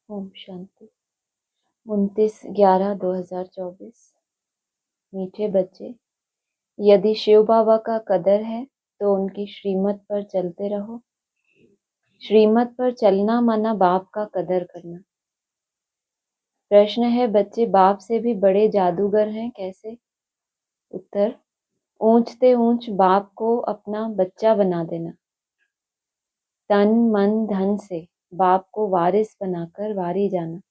ओम शांति। 29/11/2024। मीठे बच्चे, यदि शिव बाबा का कदर है तो उनकी श्रीमत पर चलते रहो। श्रीमत पर चलना माना बाप का कदर करना। प्रश्न है बच्चे, बाप से भी बड़े जादूगर हैं कैसे? उत्तर, ऊंचते ऊंच बाप को अपना बच्चा बना देना। तन मन धन से बाप को वारिस बनाकर वारी जाना,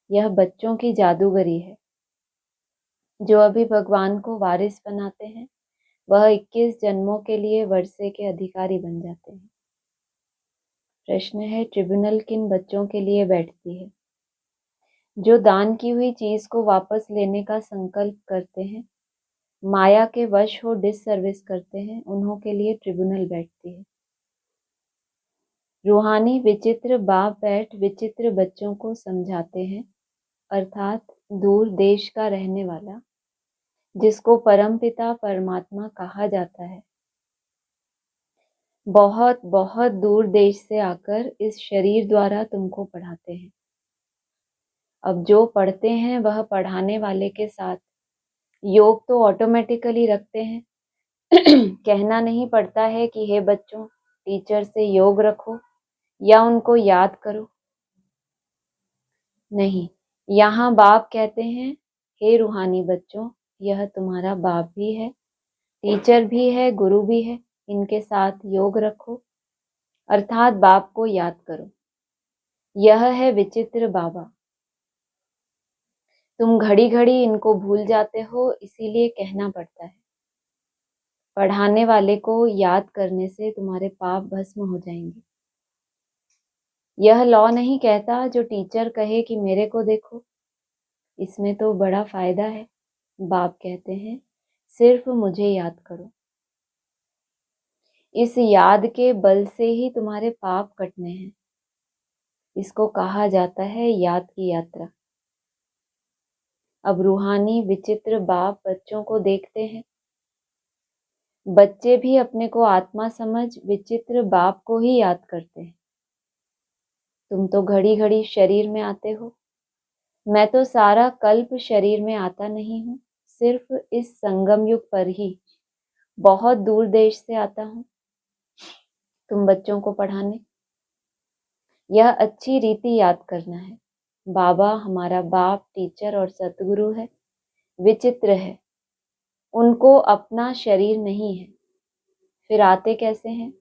यह बच्चों की जादूगरी है। जो अभी भगवान को वारिस बनाते हैं वह 21 जन्मों के लिए वर्षे के अधिकारी बन जाते हैं। प्रश्न है, ट्रिब्यूनल किन बच्चों के लिए बैठती है? जो दान की हुई चीज को वापस लेने का संकल्प करते हैं, माया के वश हो डिससर्विस करते हैं, उन्हों के लिए ट्रिब्यूनल बैठती है। रूहानी विचित्र बाप बैठ विचित्र बच्चों को समझाते हैं, अर्थात दूर देश का रहने वाला, जिसको परमपिता परमात्मा कहा जाता है, बहुत बहुत दूर देश से आकर इस शरीर द्वारा तुमको पढ़ाते हैं। अब जो पढ़ते हैं वह पढ़ाने वाले के साथ योग तो ऑटोमेटिकली रखते हैं। कहना नहीं पड़ता है कि हे बच्चों टीचर से योग रखो या उनको याद करो। नहीं, यहाँ बाप कहते हैं, हे रूहानी बच्चों, यह तुम्हारा बाप भी है, टीचर भी है, गुरु भी है, इनके साथ योग रखो, अर्थात बाप को याद करो। यह है विचित्र बाबा। तुम घड़ी घड़ी इनको भूल जाते हो, इसीलिए कहना पड़ता है। पढ़ाने वाले को याद करने से तुम्हारे पाप भस्म हो जाएंगे। यह लॉ नहीं कहता जो टीचर कहे कि मेरे को देखो, इसमें तो बड़ा फायदा है। बाप कहते हैं सिर्फ मुझे याद करो। इस याद के बल से ही तुम्हारे पाप कटने हैं। इसको कहा जाता है याद की यात्रा। अब रूहानी विचित्र बाप बच्चों को देखते हैं। बच्चे भी अपने को आत्मा समझ विचित्र बाप को ही याद करते हैं। तुम तो घड़ी घड़ी शरीर में आते हो, मैं तो सारा कल्प शरीर में आता नहीं हूँ, सिर्फ इस संगम युग पर ही बहुत दूर देश से आता हूँ तुम बच्चों को पढ़ाने। यह अच्छी रीति याद करना है। बाबा हमारा बाप, टीचर और सतगुरु है, विचित्र है, उनको अपना शरीर नहीं है, फिर आते कैसे हैं?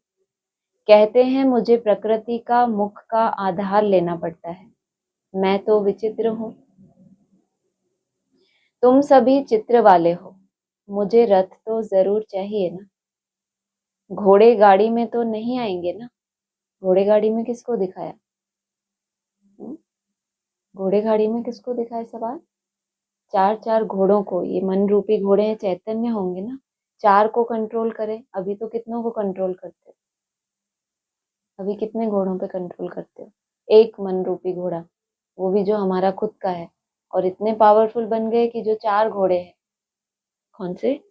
कहते हैं मुझे प्रकृति का मुख का आधार लेना पड़ता है, मैं तो विचित्र हूँ। तुम सभी चित्र वाले हो, मुझे रथ तो जरूर चाहिए ना। घोड़े गाड़ी में तो नहीं आएंगे ना। घोड़े गाड़ी में किसको दिखाया? घोड़े गाड़ी में किसको दिखाया सवाल? चार चार घोड़ों को, ये मन रूपी घोड़े हैं, चैतन्य होंगे ना, चार को कंट्रोल करें। अभी तो कितनों को कंट्रोल करते हो? अभी कितने घोड़ों पे कंट्रोल करते हो? एक मन रूपी घोड़ा, वो भी जो हमारा खुद का है, और इतने पावरफुल बन गए कि जो चार घोड़े हैं। कौन से?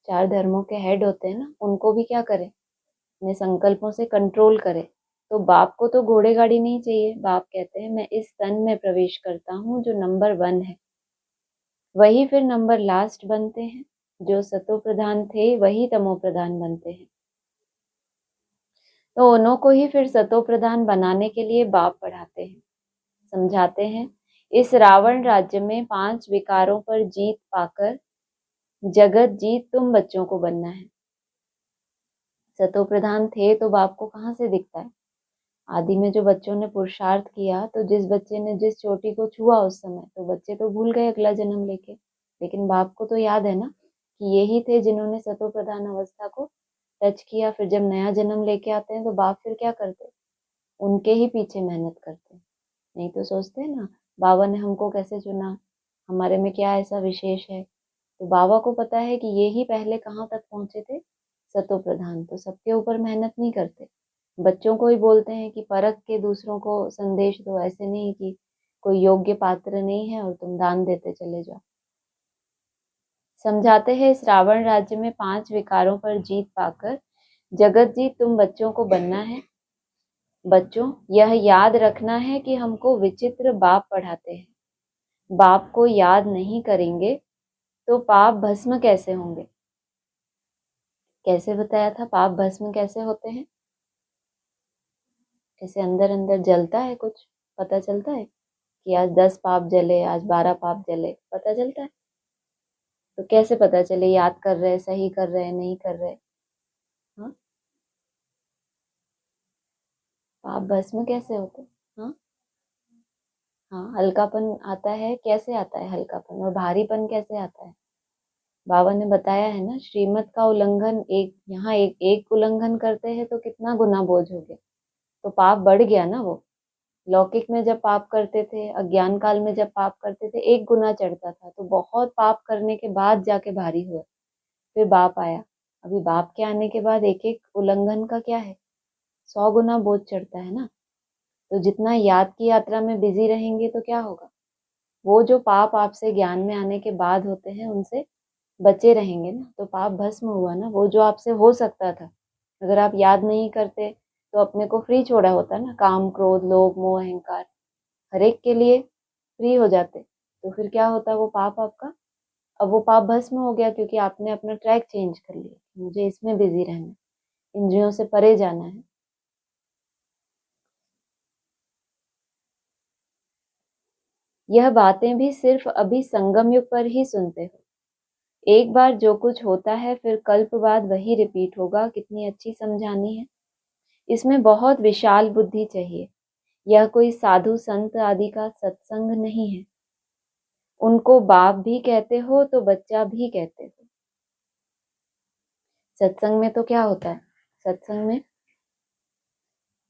चार धर्मों के हेड होते हैं ना, उनको भी क्या करें? अपने संकल्पों से कंट्रोल करें। तो बाप को तो घोड़े गाड़ी नहीं चाहिए। बाप कहते हैं मैं इस तन में प्रवेश करता हूँ जो नंबर 1 है, वही फिर नंबर लास्ट बनते हैं। जो सतो प्रधान थे वही तमो प्रधान बनते हैं, तो उन्हों को ही फिर सतो प्रधान बनाने के लिए बाप पढ़ाते हैं, समझाते हैं। इस रावण राज्य में 5 विकारों पर जीत पाकर जगत जीत तुम बच्चों को बनना है। सतो प्रधान थे तो बाप को कहाँ से दिखता है? आदि में जो बच्चों ने पुरुषार्थ किया, तो जिस बच्चे ने जिस चोटी को छुआ उस समय, तो बच्चे तो भूल गए अगला जन्म लेके, लेकिन बाप को तो याद है ना कि यही थे जिन्होंने सतो प्रधान अवस्था को टच किया। फिर जब नया जन्म लेके आते हैं तो बाप फिर क्या करते? उनके ही पीछे मेहनत करते। नहीं तो सोचते हैं ना बाबा ने हमको कैसे चुना, हमारे में क्या ऐसा विशेष है। तो बाबा को पता है कि ये ही पहले कहाँ तक पहुंचे थे, सतो प्रधान, तो सबके ऊपर मेहनत नहीं करते। बच्चों को ही बोलते हैं कि परख के दूसरों को संदेश दो, ऐसे नहीं कि कोई योग्य पात्र नहीं है और तुम दान देते चले जाओ। समझाते हैं इस रावण राज्य में 5 विकारों पर जीत पाकर जगत जीत तुम बच्चों को बनना है। बच्चों, यह याद रखना है कि हमको विचित्र बाप पढ़ाते हैं। बाप को याद नहीं करेंगे तो पाप भस्म कैसे होंगे? कैसे बताया था पाप भस्म कैसे होते हैं? जैसे अंदर अंदर जलता है कुछ, पता चलता है कि आज 10 पाप जले, आज 12 पाप जले, पता चलता है। तो कैसे पता चले याद कर रहे, सही कर रहे, नहीं कर रहे? हाँ, पाप भस्म कैसे होते? हाँ हाँ, हल्कापन आता है। कैसे आता है हल्कापन? और भारीपन कैसे आता है? बाबा ने बताया है ना, श्रीमत का उल्लंघन एक यहाँ एक उल्लंघन करते हैं तो कितना गुना बोझ हो गया। तो पाप बढ़ गया ना। वो लौकिक में जब पाप करते थे, अज्ञान काल में जब पाप करते थे, 1 गुना चढ़ता था। तो बहुत पाप करने के बाद जाके भारी हुआ, फिर बाप आया। अभी बाप के आने के बाद एक एक उल्लंघन का क्या है, 100 गुना बोझ चढ़ता है ना। तो जितना याद की यात्रा में बिजी रहेंगे तो क्या होगा, वो जो पाप आपसे ज्ञान में आने के बाद होते हैं उनसे बचे रहेंगे ना। तो पाप भस्म हुआ ना। वो जो आपसे हो सकता था, अगर आप याद नहीं करते तो अपने को फ्री छोड़ा होता ना, काम क्रोध लोभ मोह अहंकार हर एक के लिए फ्री हो जाते, तो फिर क्या होता वो पाप आपका। अब वो पाप भस्म हो गया क्योंकि आपने अपना ट्रैक चेंज कर लिया, मुझे इसमें बिजी रहना है, इंद्रियों से परे जाना है। यह बातें भी सिर्फ अभी संगम युग पर ही सुनते हो। एक बार जो कुछ होता है फिर कल्प बाद वही रिपीट होगा। कितनी अच्छी समझानी है। इसमें बहुत विशाल बुद्धि चाहिए। यह कोई साधु संत आदि का सत्संग नहीं है। उनको बाप भी कहते हो तो बच्चा भी कहते हो। सत्संग में तो क्या होता है, सत्संग में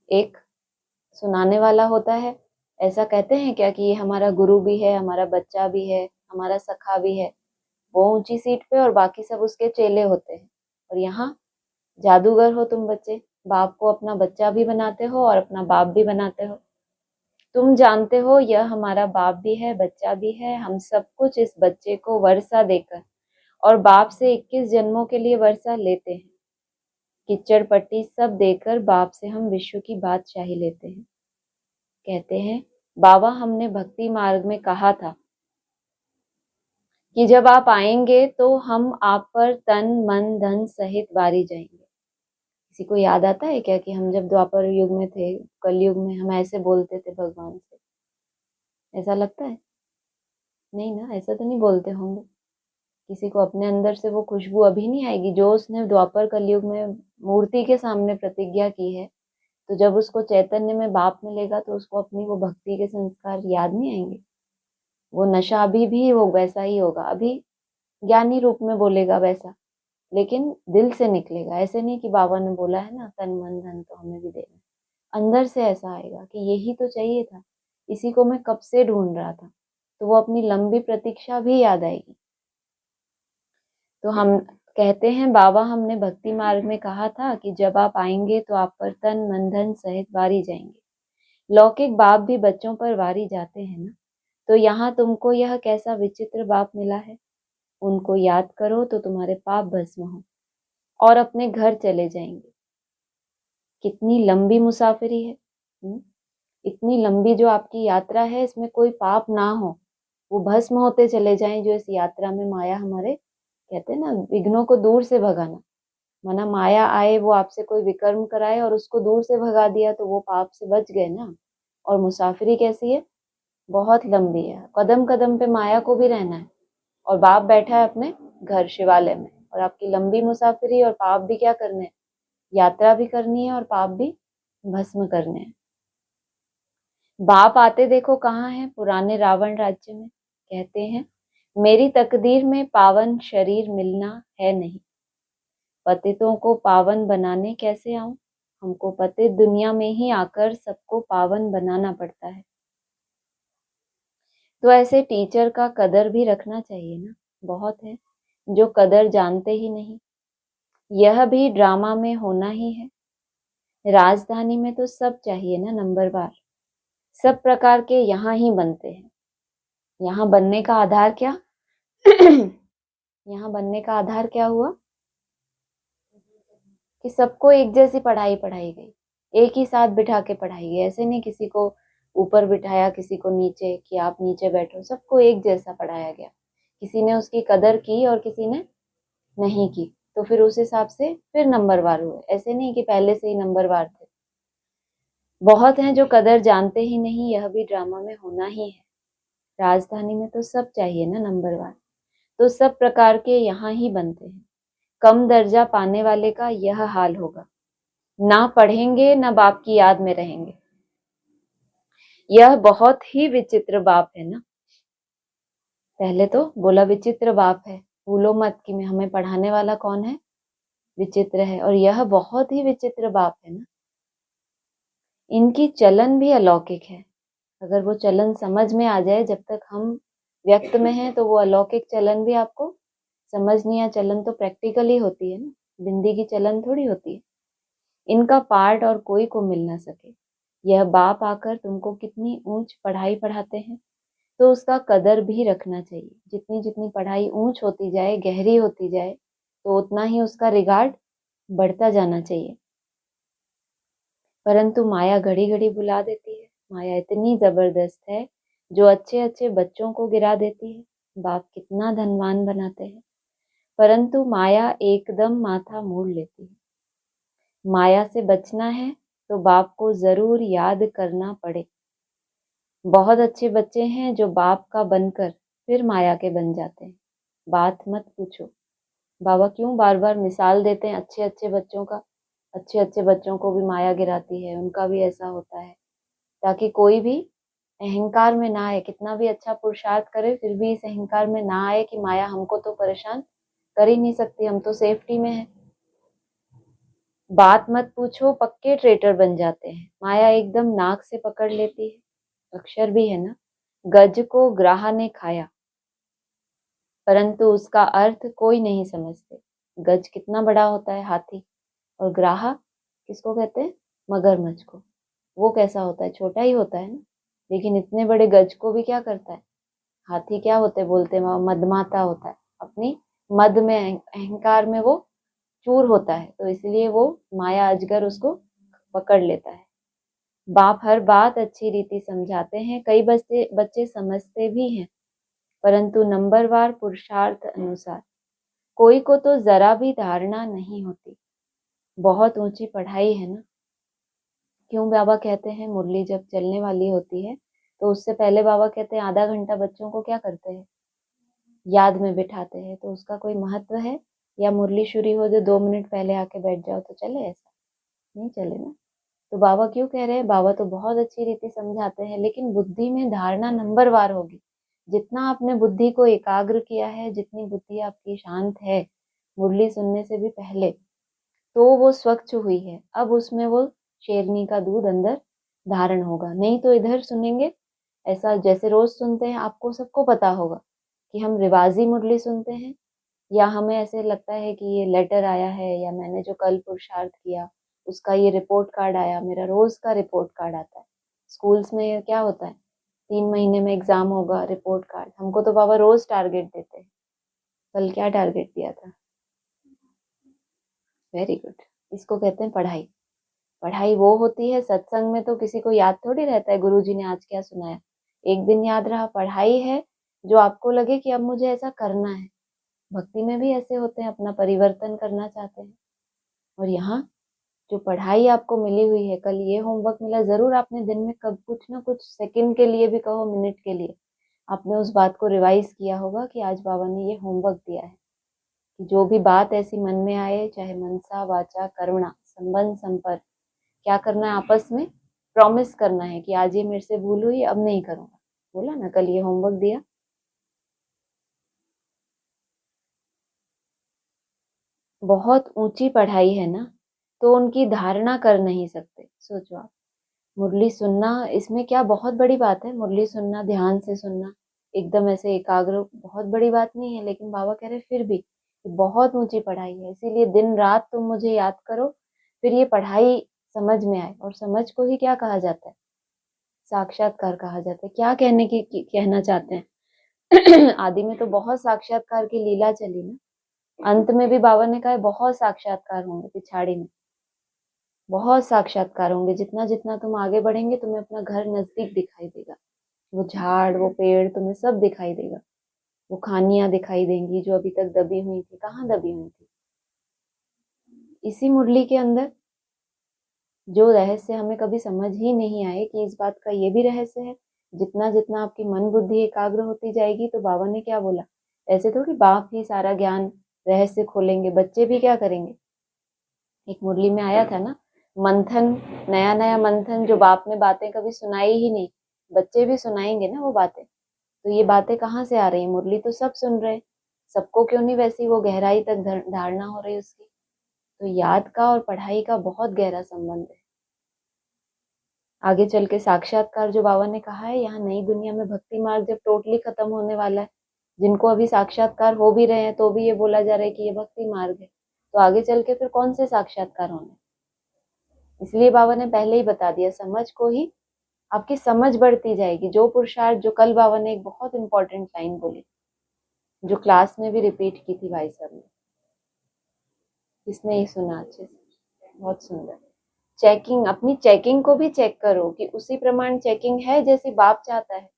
एक सुनाने वाला होता है। ऐसा कहते हैं क्या कि ये हमारा गुरु भी है, हमारा बच्चा भी है, हमारा सखा भी है। वो ऊंची सीट पे और बाकी सब उसके चेले होते हैं। और यहाँ जादूगर हो तुम बच्चे, बाप को अपना बच्चा भी बनाते हो और अपना बाप भी बनाते हो। तुम जानते हो यह हमारा बाप भी है, बच्चा भी है। हम सब कुछ इस बच्चे को वर्षा देकर और बाप से 21 जन्मों के लिए वर्षा लेते हैं। किच्चड़ पट्टी सब देकर बाप से हम विश्व की बादशाही लेते हैं। कहते हैं बाबा हमने भक्ति मार्ग में कहा था कि जब आप आएंगे तो हम आप पर तन मन धन सहित वारी जाएंगे। किसी को याद आता है क्या कि हम जब द्वापर युग में थे, कलयुग में हम ऐसे बोलते थे भगवान से? ऐसा लगता है? नहीं ना, ऐसा तो नहीं बोलते होंगे। किसी को अपने अंदर से वो खुशबू अभी नहीं आएगी जो उसने द्वापर कलयुग में मूर्ति के सामने प्रतिज्ञा की है। तो जब उसको चैतन्य में बाप मिलेगा तो उसको अपनी वो भक्ति के संस्कार याद नहीं आएंगे। वो नशा अभी भी वो वैसा ही होगा, अभी ज्ञानी रूप में बोलेगा वैसा, लेकिन दिल से निकलेगा। ऐसे नहीं कि बाबा ने बोला है ना तन मन धन तो हमें भी देना, अंदर से ऐसा आएगा कि यही तो चाहिए था, इसी को मैं कब से ढूंढ रहा था। तो वो अपनी लंबी प्रतीक्षा भी याद आएगी। तो हम कहते हैं बाबा हमने भक्ति मार्ग में कहा था कि जब आप आएंगे तो आप पर तन मन धन सहित वारी जाएंगे। लौकिक बाप भी बच्चों पर वारी जाते हैं ना। तो यहाँ तुमको यह कैसा विचित्र बाप मिला है। उनको याद करो तो तुम्हारे पाप भस्म हो और अपने घर चले जाएंगे। कितनी लंबी मुसाफिरी है। इतनी लंबी जो आपकी यात्रा है, इसमें कोई पाप ना हो, वो भस्म होते चले जाएं। जो इस यात्रा में माया हमारे कहते हैं ना, विघ्नों को दूर से भगाना। माना माया आए, वो आपसे कोई विकर्म कराए और उसको दूर से भगा दिया तो वो पाप से बच गए ना। और मुसाफिरी कैसी है, बहुत लंबी है। कदम कदम पे माया को भी रहना है और बाप बैठा है अपने घर शिवालय में। और आपकी लंबी मुसाफिरी और पाप भी क्या करने हैं, यात्रा भी करनी है और पाप भी भस्म करने हैं। बाप आते देखो कहाँ है, पुराने रावण राज्य में। कहते हैं मेरी तकदीर में पावन शरीर मिलना है नहीं। पतितों को पावन बनाने कैसे आऊं, हमको पतित दुनिया में ही आकर सबको पावन बनाना पड़ता है। तो ऐसे टीचर का कदर भी रखना चाहिए ना। बहुत है जो कदर जानते ही नहीं। यह भी ड्रामा में होना ही है। राजधानी में तो सब चाहिए ना नंबरवार, सब प्रकार के यहाँ ही बनते हैं। यहाँ बनने का आधार क्या यहाँ बनने का आधार क्या हुआ कि सबको एक जैसी पढ़ाई पढ़ाई गई। एक ही साथ बिठा के पढ़ाइए। ऐसे नहीं किसी को ऊपर बिठाया, किसी को नीचे कि आप नीचे बैठो, सबको एक जैसा पढ़ाया गया। किसी ने उसकी कदर की और किसी ने नहीं की, तो फिर उस हिसाब से फिर नंबरवार हुए। ऐसे नहीं कि पहले से ही नंबरवार थे। बहुत हैं जो कदर जानते ही नहीं, यह भी ड्रामा में होना ही है। राजधानी में तो सब चाहिए ना नंबरवार, तो सब प्रकार के यहाँ ही बनते हैं। कम दर्जा पाने वाले का यह हाल होगा, ना पढ़ेंगे ना बाप की याद में रहेंगे। यह बहुत ही विचित्र बाप है ना। पहले तो बोला विचित्र बाप है, भूलो मत कि मैं हमें पढ़ाने वाला कौन है, विचित्र है। और यह बहुत ही विचित्र बाप है ना। इनकी चलन भी अलौकिक है। अगर वो चलन समझ में आ जाए, जब तक हम व्यक्त में हैं तो वो अलौकिक चलन भी आपको समझ नहीं आ। चलन तो प्रैक्टिकली होती है ना, बिंदी की चलन थोड़ी होती है। इनका पार्ट और कोई को मिल ना सके। यह बाप आकर तुमको कितनी ऊंच पढ़ाई पढ़ाते हैं, तो उसका कदर भी रखना चाहिए। जितनी जितनी पढ़ाई ऊंच होती जाए, गहरी होती जाए, तो उतना ही उसका रिगार्ड बढ़ता जाना चाहिए। परंतु माया घड़ी घड़ी बुला देती है। माया इतनी जबरदस्त है, जो अच्छे अच्छे बच्चों को गिरा देती है। बाप कितना धनवान बनाते हैं, परंतु माया एकदम माथा मोड़ लेती है। माया से बचना है तो बाप को जरूर याद करना पड़े। बहुत अच्छे बच्चे हैं जो बाप का बनकर फिर माया के बन जाते हैं। बात मत पूछो। बाबा क्यों बार बार मिसाल देते हैं अच्छे अच्छे बच्चों का। अच्छे अच्छे बच्चों को भी माया गिराती है, उनका भी ऐसा होता है, ताकि कोई भी अहंकार में ना आए। कितना भी अच्छा पुरुषार्थ करे फिर भी इस अहंकार में ना आए कि माया हमको तो परेशान कर ही नहीं सकती, हम तो सेफ्टी में हैं। बात मत पूछो, पक्के ट्रेटर बन जाते हैं। माया एकदम नाक से पकड़ लेती है। अक्षर भी है ना, गज को ग्राह ने खाया, परंतु उसका अर्थ कोई नहीं समझते। गज कितना बड़ा होता है, हाथी, और ग्राह किसको कहते हैं, मगरमच्छ को। वो कैसा होता है, छोटा ही होता है ना, लेकिन इतने बड़े गज को भी क्या करता है। हाथी क्या होते हैं, बोलते हैं मदमाता होता है, अपनी मद में अहंकार में वो चूर होता है, तो इसलिए वो माया अजगर उसको पकड़ लेता है। बाप हर बात अच्छी रीति समझाते हैं। कई बच्चे बच्चे समझते भी हैं, परंतु नंबरवार पुरुषार्थ अनुसार। कोई को तो जरा भी धारणा नहीं होती। बहुत ऊंची पढ़ाई है ना। क्यों बाबा कहते हैं मुरली जब चलने वाली होती है तो उससे पहले बाबा कहते हैं आधा घंटा बच्चों को क्या करते हैं, याद में बिठाते हैं। तो उसका कोई महत्व है, या मुरली शुरू हो जो 2 मिनट पहले आके बैठ जाओ तो चले, ऐसा नहीं चले ना। तो बाबा क्यों कह रहे हैं, बाबा तो बहुत अच्छी रीति समझाते हैं, लेकिन बुद्धि में धारणा नंबरवार होगी। जितना आपने बुद्धि को एकाग्र किया है, जितनी बुद्धि आपकी शांत है मुरली सुनने से भी पहले, तो वो स्वच्छ हुई है। अब उसमें वो शेरनी का दूध अंदर धारण होगा। नहीं तो इधर सुनेंगे ऐसा जैसे रोज सुनते हैं, आपको सबको पता होगा कि हम रिवाजी मुरली सुनते हैं, या हमें ऐसे लगता है कि ये लेटर आया है, या मैंने जो कल पुरुषार्थ किया उसका ये रिपोर्ट कार्ड आया। मेरा रोज का रिपोर्ट कार्ड आता है। स्कूल्स में क्या होता है, 3 महीने में एग्जाम होगा, रिपोर्ट कार्ड। हमको तो बाबा रोज टारगेट देते हैं। कल क्या टारगेट दिया था, वेरी गुड। इसको कहते हैं पढ़ाई। पढ़ाई वो होती है, सत्संग में तो किसी को याद थोड़ी रहता है गुरुजी ने आज क्या सुनाया। एक दिन याद रहा। पढ़ाई है जो आपको लगे कि अब मुझे ऐसा करना है। भक्ति में भी ऐसे होते हैं, अपना परिवर्तन करना चाहते हैं। और यहाँ जो पढ़ाई आपको मिली हुई है, कल ये होमवर्क मिला, जरूर आपने दिन में कब कुछ ना कुछ सेकंड के लिए भी कहो, मिनट के लिए, आपने उस बात को रिवाइज किया होगा कि आज बाबा ने ये होमवर्क दिया है कि जो भी बात ऐसी मन में आए, चाहे मनसा वाचा कर्मणा संबंध संपर्क, क्या करना है आपस में, प्रॉमिस करना है कि आज ये मेरे से भूल हुई, अब नहीं करूंगा। बोला ना, कल ये होमवर्क दिया। बहुत ऊंची पढ़ाई है ना, तो उनकी धारणा कर नहीं सकते। सोचो आप, मुरली सुनना, इसमें क्या बहुत बड़ी बात है। मुरली सुनना, ध्यान से सुनना, एकदम ऐसे एकाग्र, बहुत बड़ी बात नहीं है। लेकिन बाबा कह रहे फिर भी बहुत ऊंची पढ़ाई है, इसीलिए दिन रात तुम मुझे याद करो, फिर ये पढ़ाई समझ में आए। और समझ को ही क्या कहा जाता है, साक्षात्कार कहा जाता है। क्या कहना चाहते हैं आदि में तो बहुत साक्षात्कार की लीला चली ना, अंत में भी बाबा ने कहा बहुत साक्षात्कार होंगे पिछाड़ी में। बहुत साक्षात्कार होंगे। जितना जितना तुम आगे बढ़ेंगे तुम्हें अपना घर नजदीक दिखाई देगा। वो झाड़, वो पेड़ तुम्हें सब दिखाई देगा। वो खानियां दिखाई देंगी जो अभी तक दबी हुई थी। कहाँ दबी हुई थी? इसी मुरली के अंदर। जो रहस्य हमें कभी समझ ही नहीं आए कि इस बात का ये भी रहस्य है। जितना जितना आपकी मन बुद्धि एकाग्र होती जाएगी, तो बाबा ने क्या बोला, ऐसे थोड़ी बाप ही सारा ज्ञान रहस्य खोलेंगे, बच्चे भी क्या करेंगे। एक मुरली में आया था ना, मंथन, नया नया मंथन, जो बाप ने बातें कभी सुनाई ही नहीं, बच्चे भी सुनाएंगे ना वो बातें। तो ये बातें कहाँ से आ रही? मुरली तो सब सुन रहे, सबको क्यों नहीं वैसी वो गहराई तक धारणा हो रही उसकी। तो याद का और पढ़ाई का बहुत गहरा संबंध है। आगे चल के साक्षात्कार जो बाबा ने कहा है, यहाँ नई दुनिया में भक्ति मार्ग जब टोटली खत्म होने वाला है, जिनको अभी साक्षात्कार हो भी रहे हैं तो भी ये बोला जा रहा है कि ये भक्ति मार्ग है, तो आगे चल के फिर कौन से साक्षात्कार होने। इसलिए बाबा ने पहले ही बता दिया, समझ को ही आपकी समझ बढ़ती जाएगी। जो पुरुषार्थ, जो कल बाबा ने एक बहुत इंपॉर्टेंट लाइन बोली, जो क्लास में भी रिपीट की थी भाई साहब ने, इसने ही सुना अच्छे से, बहुत सुंदर। चेकिंग, अपनी चेकिंग को भी चेक करो कि उसी प्रमाण चेकिंग है जैसे बाप चाहता है,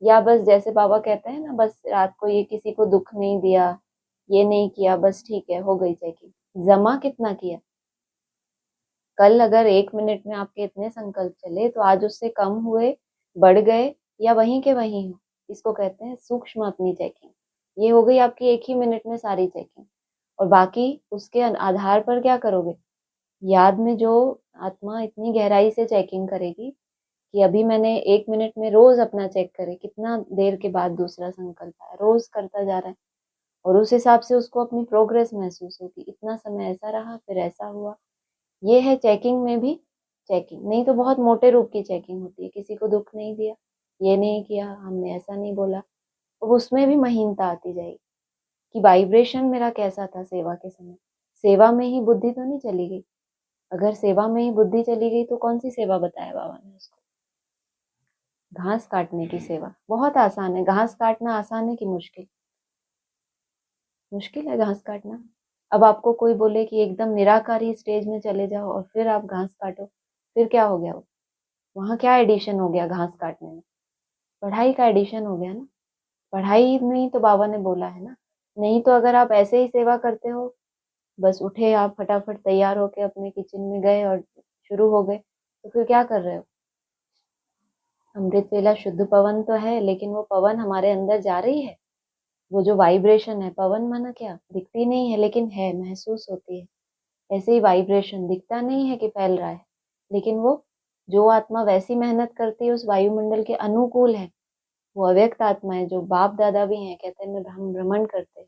या बस जैसे बाबा कहते हैं ना, बस रात को ये किसी को दुख नहीं दिया, ये नहीं किया, बस ठीक है, हो गई चेकिंग। जमा कितना किया? कल अगर 1 मिनट में आपके इतने संकल्प चले तो आज उससे कम हुए, बढ़ गए, या वहीं के वहीं हो, इसको कहते हैं सूक्ष्म अपनी चेकिंग। ये हो गई आपकी 1 ही मिनट में सारी चेकिंग। और बाकी उसके आधार पर क्या करोगे? याद में जो आत्मा इतनी गहराई से चेकिंग करेगी कि अभी मैंने 1 मिनट में रोज अपना चेक करे, कितना देर के बाद दूसरा संकल्प आया, रोज करता जा रहा है, और उस हिसाब से उसको अपनी प्रोग्रेस महसूस होगी। इतना समय ऐसा रहा, फिर ऐसा हुआ। ये है चेकिंग में भी चेकिंग। नहीं तो बहुत मोटे रूप की चेकिंग होती है, किसी को दुख नहीं दिया, ये नहीं किया, हमने ऐसा नहीं बोला, तो उसमें भी महीनता आती जाएगी कि वाइब्रेशन मेरा कैसा था सेवा के समय। सेवा में ही बुद्धि तो नहीं चली गई। अगर सेवा में ही बुद्धि चली गई तो कौन सी सेवा बताया बाबा ने उसको? घास काटने की सेवा। बहुत आसान है। घास काटना आसान है कि मुश्किल? मुश्किल है घास काटना। अब आपको कोई बोले कि एकदम निराकारी स्टेज में चले जाओ और फिर आप घास काटो, फिर क्या हो गया? वो वहां क्या एडिशन हो गया घास काटने में? पढ़ाई का एडिशन हो गया ना। पढ़ाई में ही तो बाबा ने बोला है ना। नहीं तो अगर आप ऐसे ही सेवा करते हो, बस उठे आप फटाफट तैयार होके अपने किचन में गए और शुरू हो गए, तो फिर क्या कर रहे हो? अमृत वेला शुद्ध पवन तो है, लेकिन वो पवन हमारे अंदर जा रही है। वो जो वाइब्रेशन है, पवन माना क्या, दिखती नहीं है लेकिन है, महसूस होती है। ऐसे ही वाइब्रेशन दिखता नहीं है कि फैल रहा है, लेकिन वो जो आत्मा वैसी मेहनत करती है उस वायुमंडल के अनुकूल है। वो अव्यक्त आत्मा है, जो बाप दादा भी हैं, कहते हैं हम भ्रमण करते हैं।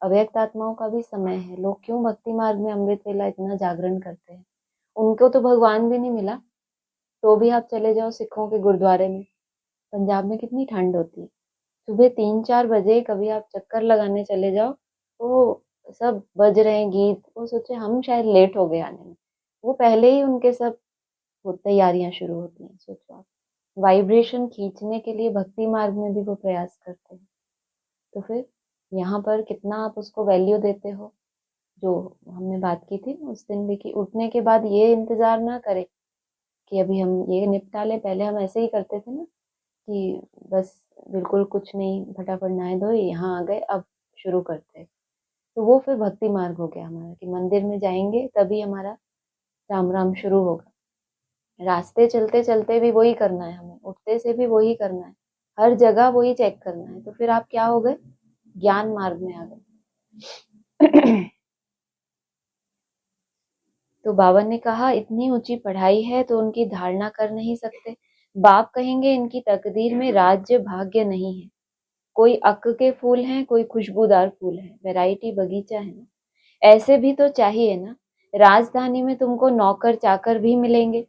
अव्यक्त आत्माओं का भी समय है। लोग क्यों भक्ति मार्ग में अमृत वेला इतना जागरण करते हैं? उनको तो भगवान भी नहीं मिला, तो भी आप चले जाओ सिखों के गुरुद्वारे में, पंजाब में कितनी ठंड होती है, सुबह 3-4 बजे कभी आप चक्कर लगाने चले जाओ तो सब बज रहे हैं गीत। वो सोचे हम शायद लेट हो गए आने में, वो पहले ही उनके सब वो तैयारियां शुरू होती हैं। सोचो आप, वाइब्रेशन खींचने के लिए भक्ति मार्ग में भी वो प्रयास करते हैं। तो फिर यहाँ पर कितना आप उसको वैल्यू देते हो? जो हमने बात की थी ना उस दिन भी, कि उठने के बाद ये इंतजार ना करे कि अभी हम ये निपटा ले। पहले हम ऐसे ही करते थे ना कि बस बिल्कुल कुछ नहीं, फटाफट नहाए धोए यहाँ आ गए, अब शुरू करते हैं। तो वो फिर भक्ति मार्ग हो गया हमारा, कि मंदिर में जाएंगे तभी हमारा राम राम शुरू होगा। रास्ते चलते चलते भी वही करना है हमें, उठते से भी वही करना है, हर जगह वही चेक करना है। तो फिर आप क्या हो गए? ज्ञान मार्ग में आ गए। तो बाबा ने कहा इतनी ऊंची पढ़ाई है तो उनकी धारणा कर नहीं सकते। बाप कहेंगे इनकी तकदीर में राज्य भाग्य नहीं है। कोई अक के फूल हैं, कोई खुशबूदार फूल हैं, वैरायटी बगीचा है ना। ऐसे भी तो चाहिए ना। राजधानी में तुमको नौकर चाकर भी मिलेंगे,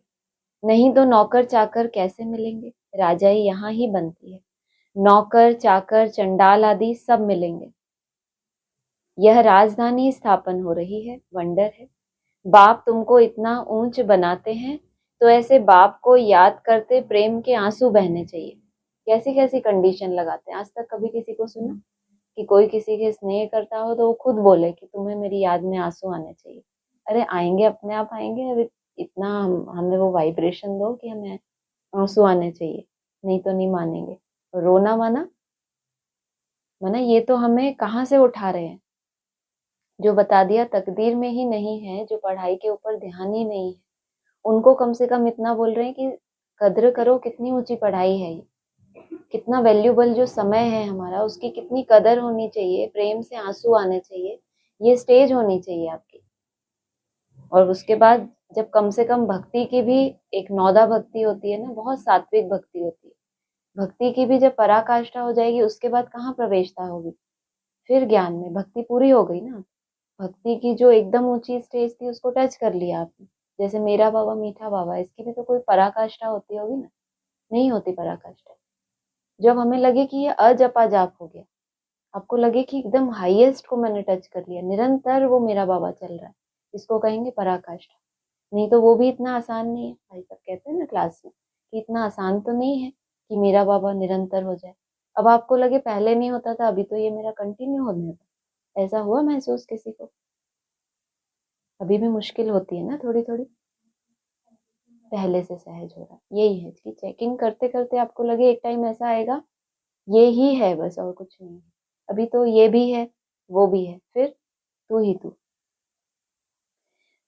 नहीं तो नौकर चाकर कैसे मिलेंगे? राजाई यहाँ ही बनती है। नौकर चाकर चंडाल आदि सब मिलेंगे। यह राजधानी स्थापन हो रही है, वंडर है। बाप तुमको इतना ऊंच बनाते हैं तो ऐसे बाप को याद करते प्रेम के आंसू बहने चाहिए। कैसी कैसी कंडीशन लगाते हैं। आज तक कभी किसी को सुना कि कोई किसी के स्नेह करता हो तो वो खुद बोले कि तुम्हें मेरी याद में आंसू आने चाहिए? अरे आएंगे, अपने आप आएंगे। अभी इतना हमें वो वाइब्रेशन दो कि हमें आंसू आने चाहिए, नहीं तो नहीं मानेंगे। रोना माना माना ये तो हमें कहाँ से उठा रहे हैं, जो बता दिया तकदीर में ही नहीं है, जो पढ़ाई के ऊपर ध्यान ही नहीं है, उनको कम से कम इतना बोल रहे हैं कि कद्र करो, कितनी ऊंची पढ़ाई है ये, कितना वैल्यूबल जो समय है हमारा, उसकी कितनी कदर होनी चाहिए, प्रेम से आंसू आने चाहिए, ये स्टेज होनी चाहिए आपकी। और उसके बाद जब कम से कम भक्ति की भी एक नौदा भक्ति होती है ना, बहुत सात्विक भक्ति होती है, भक्ति की भी जब पराकाष्ठा हो जाएगी उसके बाद कहाँ प्रवेशता होगी, फिर ज्ञान में भक्ति पूरी हो गई ना। भक्ति की जो एकदम ऊंची स्टेज थी उसको टच कर लिया आपने, जैसे मेरा बाबा मीठा बाबा, इसकी भी तो कोई पराकाष्ठा होती होगी ना, नहीं होती पराकाष्ठा। जब हमें लगे कि ये अजपा जाप हो गया, आपको लगे कि एकदम हाईएस्ट को मैंने टच कर लिया, निरंतर वो मेरा बाबा चल रहा है, इसको कहेंगे पराकाष्ठा। नहीं तो वो भी इतना आसान नहीं है, भाई साहब कहते हैं ना क्लास में कि इतना आसान तो नहीं है कि मेरा बाबा निरंतर हो जाए। अब आपको लगे पहले नहीं होता था, अभी तो ये मेरा कंटिन्यू होने था, ऐसा हुआ महसूस किसी को? अभी भी मुश्किल होती है ना थोड़ी थोड़ी, पहले से सहज हो रहा। यही है कि चेकिंग करते करते आपको लगे एक टाइम ऐसा आएगा ये ही है बस और कुछ नहीं है, अभी तो ये भी है वो भी है, फिर तू ही तू।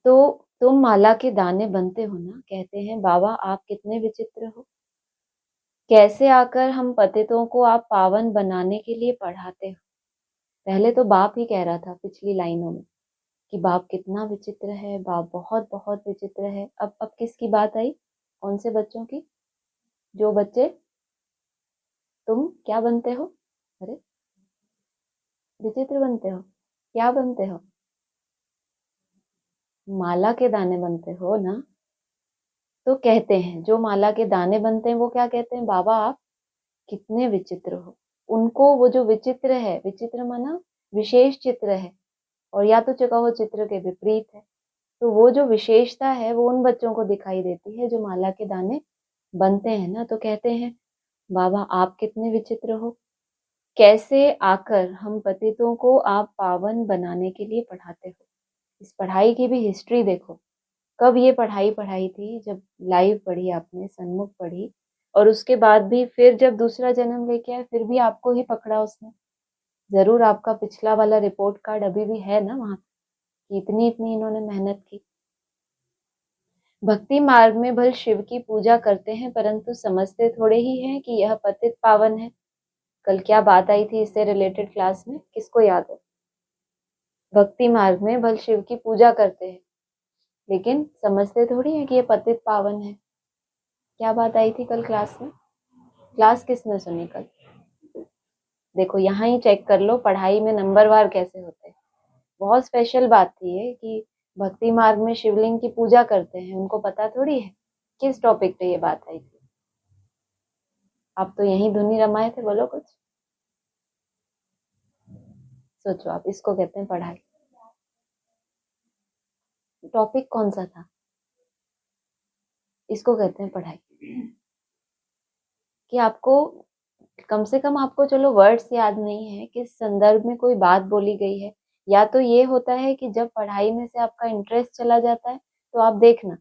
तो तुम माला के दाने बनते हो ना, कहते हैं बाबा आप कितने विचित्र हो, कैसे आकर हम पतितों को आप पावन बनाने के लिए पढ़ाते हो। पहले तो बाप ही कह रहा था पिछली लाइनों में कि बाप कितना विचित्र है, बाप बहुत बहुत विचित्र है। अब किसकी बात आई, कौन से बच्चों की? जो बच्चे तुम क्या बनते हो, अरे विचित्र बनते हो, क्या बनते हो? माला के दाने बनते हो ना। तो कहते हैं जो माला के दाने बनते हैं वो क्या कहते हैं, बाबा आप कितने विचित्र हो। उनको वो जो विचित्र है, विचित्र माना विशेष चित्र है, और या तो चुका हो चित्र के विपरीत है, तो वो जो विशेषता है वो उन बच्चों को दिखाई देती है जो माला के दाने बनते हैं ना। तो कहते हैं बाबा आप कितने विचित्र हो, कैसे आकर हम पतितों को आप पावन बनाने के लिए पढ़ाते हो। इस पढ़ाई की भी हिस्ट्री देखो, कब ये पढ़ाई पढ़ाई थी, जब लाइव पढ़ी आपने, सन्मुख पढ़ी, और उसके बाद भी फिर जब दूसरा जन्म लेके आए फिर भी आपको ही पकड़ा उसने। जरूर आपका पिछला वाला रिपोर्ट कार्ड अभी भी है ना वहां कि इतनी इतनी इन्होंने मेहनत की। भक्ति मार्ग में भल शिव की पूजा करते हैं परंतु समझते थोड़े ही हैं कि यह पतित पावन है। कल क्या बात आई थी इससे रिलेटेड क्लास में, किसको याद है? भक्ति मार्ग में भल शिव की पूजा करते हैं लेकिन समझते थोड़ी है कि ये पतित पावन है। क्या बात आई थी कल क्लास में? क्लास किसने सुनी कल? देखो यहाँ ही चेक कर लो पढ़ाई में नंबरवार कैसे होते हैं। बहुत स्पेशल बात थी ये कि भक्ति मार्ग में शिवलिंग की पूजा करते हैं, उनको पता थोड़ी है किस टॉपिक पे ये बात आई थी। आप तो यही धुनी रमाए थे, बोलो कुछ सोचो आप, इसको कहते हैं पढ़ाई। टॉपिक कौन सा था? इसको कहते हैं पढ़ाई। कि आपको कम से कम आपको चलो वर्ड्स याद नहीं है, किस संदर्भ में कोई बात बोली गई है। या तो ये होता है कि जब पढ़ाई में से आपका इंटरेस्ट चला जाता है तो आप देखना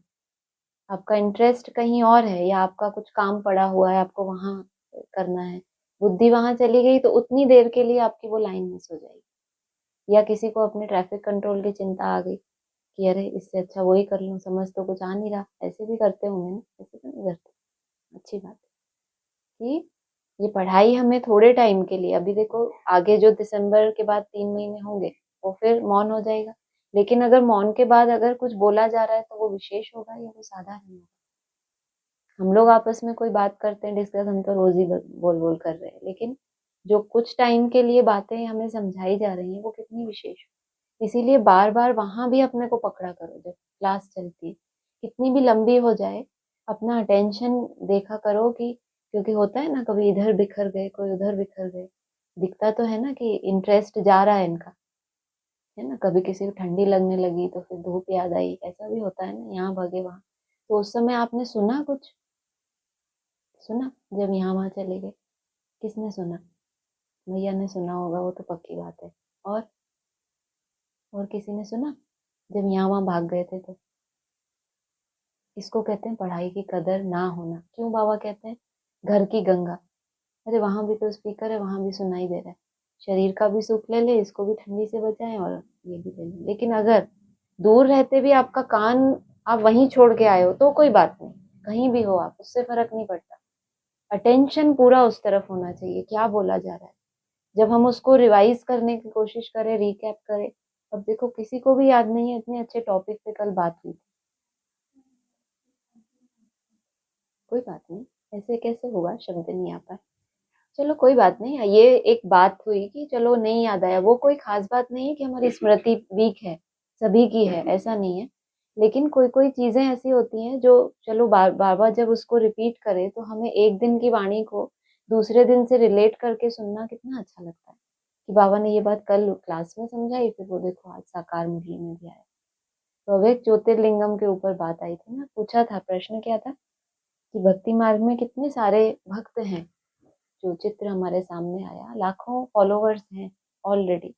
आपका इंटरेस्ट कहीं और है, या आपका कुछ काम पड़ा हुआ है आपको वहां करना है, बुद्धि वहां चली गई तो उतनी देर के लिए आपकी वो लाइन मिस हो जाएगी। या किसी को अपने ट्रैफिक कंट्रोल की चिंता आ गई कि अरे इससे अच्छा वही कर लूं, समझ तो कुछ आ नहीं रहा, ऐसे भी करते होंगे ना, ऐसे तो नहीं करते। अच्छी बात है कि ये पढ़ाई हमें थोड़े टाइम के लिए, अभी देखो आगे जो दिसंबर के बाद 3 महीने होंगे वो फिर मौन हो जाएगा, लेकिन अगर मौन के बाद अगर कुछ बोला जा रहा है तो वो विशेष होगा या वो साधारण होगा। हम लोग आपस में कोई बात करते हैं डिस्कस, हम तो रोज ही बोल बोल कर रहे हैं, लेकिन जो कुछ टाइम के लिए बातें हमें समझाई जा रही हैं वो कितनी विशेष हो। इसीलिए बार बार वहां भी अपने को पकड़ा करो जब क्लास चलती है, कितनी भी लंबी हो जाए अपना अटेंशन देखा करो कि, क्योंकि होता है ना कभी इधर बिखर गए कोई उधर बिखर गए, दिखता तो है ना कि इंटरेस्ट जा रहा है इनका, है ना। कभी किसी को ठंडी लगने लगी तो फिर धूप याद आई, ऐसा भी होता है ना, यहाँ भागे वहां। तो उस समय आपने सुना कुछ, सुना जब यहाँ वहां चले गए? किसने सुना? भैया ने सुना होगा वो तो पक्की बात है। और किसी ने सुना जब यहाँ वहां भाग गए थे तो? इसको कहते हैं पढ़ाई की कदर ना होना। क्यों बाबा कहते हैं? घर की गंगा, अरे वहां भी तो स्पीकर है, वहां भी सुनाई दे रहा है, शरीर का भी सुख ले ले, इसको भी ठंडी से बचाएं और ये भी ले लें। लेकिन अगर दूर रहते भी आपका कान आप वहीं छोड़ के आए हो तो कोई बात नहीं, कहीं भी हो आप, उससे फर्क नहीं पड़ता। अटेंशन पूरा उस तरफ होना चाहिए, क्या बोला जा रहा है। जब हम उसको रिवाइज करने की कोशिश करें, रिकैप करें, अब देखो किसी को भी याद नहीं है, इतने अच्छे टॉपिक पे कल बात हुई थी। कोई बात नहीं, ऐसे कैसे होगा, शब्द नहीं आ पाए, चलो कोई बात नहीं। ये एक बात हुई कि चलो नहीं याद आया, वो कोई खास बात नहीं है कि हमारी स्मृति वीक है, सभी की है, ऐसा नहीं है। लेकिन कोई कोई चीजें ऐसी होती हैं जो चलो बार बार जब उसको रिपीट करें तो हमें एक दिन की वाणी को दूसरे दिन से रिलेट करके सुनना कितना अच्छा लगता है कि बाबा ने ये बात कल क्लास में समझाई, फिर वो देखो आज साकार मुरली में भी आया। तो अव्यक्त ज्योतिर्लिंगम के ऊपर बात आई थी ना, पूछा था, प्रश्न क्या था कि भक्ति मार्ग में कितने सारे भक्त हैं। जो चित्र हमारे सामने आया, लाखों फॉलोवर्स हैं ऑलरेडी,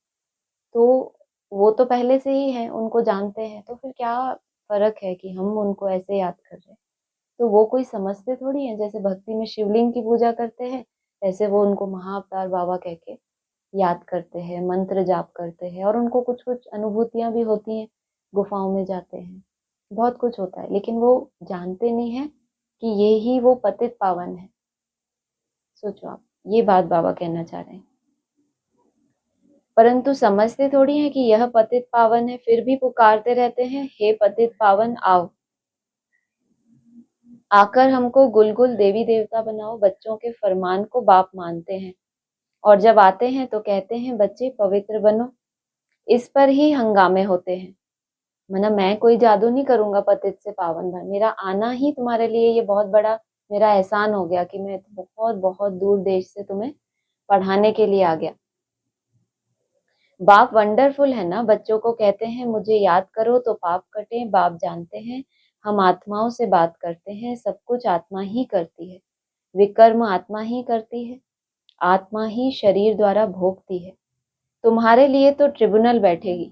तो वो तो पहले से ही है, उनको जानते हैं, तो फिर क्या फर्क है कि हम उनको ऐसे याद कर रहे हैं। तो वो कोई समझते थोड़ी है, जैसे भक्ति में शिवलिंग की पूजा करते हैं ऐसे वो उनको महाअवतार बाबा कह के याद करते हैं, मंत्र जाप करते हैं, और उनको कुछ कुछ अनुभूतियां भी होती हैं, गुफाओं में जाते हैं, बहुत कुछ होता है, लेकिन वो जानते नहीं है कि ये ही वो पतित पावन है। सोचो आप, ये बात बाबा कहना चाह रहे हैं। परंतु समझते थोड़ी हैं कि यह पतित पावन है, फिर भी पुकारते रहते हैं, हे पतित पावन आओ, आकर हमको गुलगुल देवी देवता बनाओ। बच्चों के फरमान को बाप मानते हैं, और जब आते हैं तो कहते हैं बच्चे पवित्र बनो। इस पर ही हंगामे होते हैं। मतलब मैं कोई जादू नहीं करूंगा पतित से पावन बन, मेरा आना ही तुम्हारे लिए ये बहुत बड़ा मेरा एहसान हो गया कि मैं बहुत बहुत दूर देश से तुम्हें पढ़ाने के लिए आ गया। बाप वंडरफुल है ना, बच्चों को कहते हैं मुझे याद करो तो पाप कटे। बाप जानते हैं हम आत्माओं से बात करते हैं, सब कुछ आत्मा ही करती है, विकर्म आत्मा ही करती है, आत्मा ही शरीर द्वारा भोगती है। तुम्हारे लिए तो ट्रिब्यूनल बैठेगी,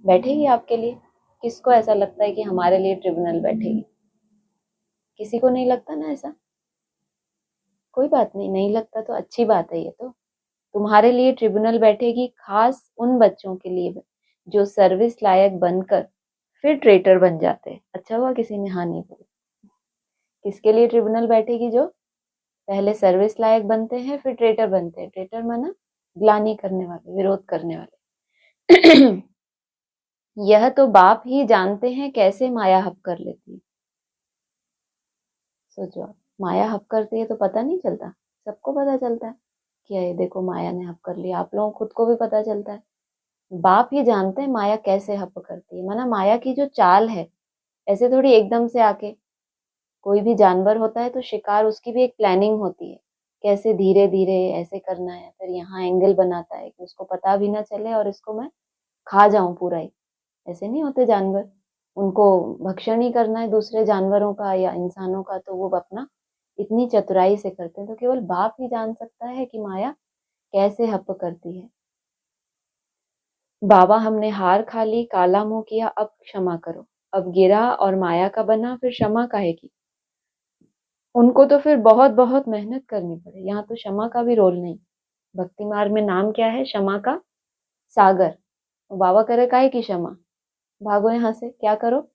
बैठेगी आपके लिए। किसको ऐसा लगता है कि हमारे लिए ट्रिब्यूनल बैठेगी? किसी को नहीं लगता ना ऐसा। कोई बात नहीं, नहीं लगता तो अच्छी बात है। ये तो तुम्हारे लिए ट्रिब्यूनल बैठेगी, खास उन बच्चों के लिए जो सर्विस लायक बनकर फिर ट्रेटर बन जाते हैं। अच्छा हुआ किसी ने हाँ नहीं बोला। किसके लिए ट्रिब्यूनल बैठेगी? जो पहले सर्विस लायक बनते हैं फिर ट्रेटर बनते हैं। ट्रेटर माना ग्लानि करने वाले, विरोध करने वाले। यह तो बाप ही जानते हैं कैसे माया हप कर लेती है। सोचो आप, माया हप करती है तो पता नहीं चलता, सबको पता चलता है कि ये देखो माया ने हप कर लिया, आप लोगों खुद को भी पता चलता है। बाप ही जानते हैं माया कैसे हप करती है। माना माया की जो चाल है, ऐसे थोड़ी एकदम से आके, कोई भी जानवर होता है तो शिकार उसकी भी एक प्लानिंग होती है, कैसे धीरे धीरे ऐसे करना है, फिर यहाँ एंगल बनाता है कि उसको पता भी ना चले और इसको मैं खा जाऊं पूरा ही। ऐसे नहीं होते जानवर, उनको भक्षण ही करना है दूसरे जानवरों का या इंसानों का, तो वो अपना इतनी चतुराई से करते हैं। तो केवल बाप ही जान सकता है कि माया कैसे हप करती है। बाबा हमने हार खा ली, काला मुंह किया, अब क्षमा करो। अब गिरा और माया का बना, फिर क्षमा काहे की? उनको तो फिर बहुत बहुत मेहनत करनी पड़े। यहाँ तो क्षमा का भी रोल नहीं। भक्ति मार्ग में नाम क्या है? क्षमा का सागर। बाबा करे काहे की क्षमा? भागो यहाँ से, क्या करो?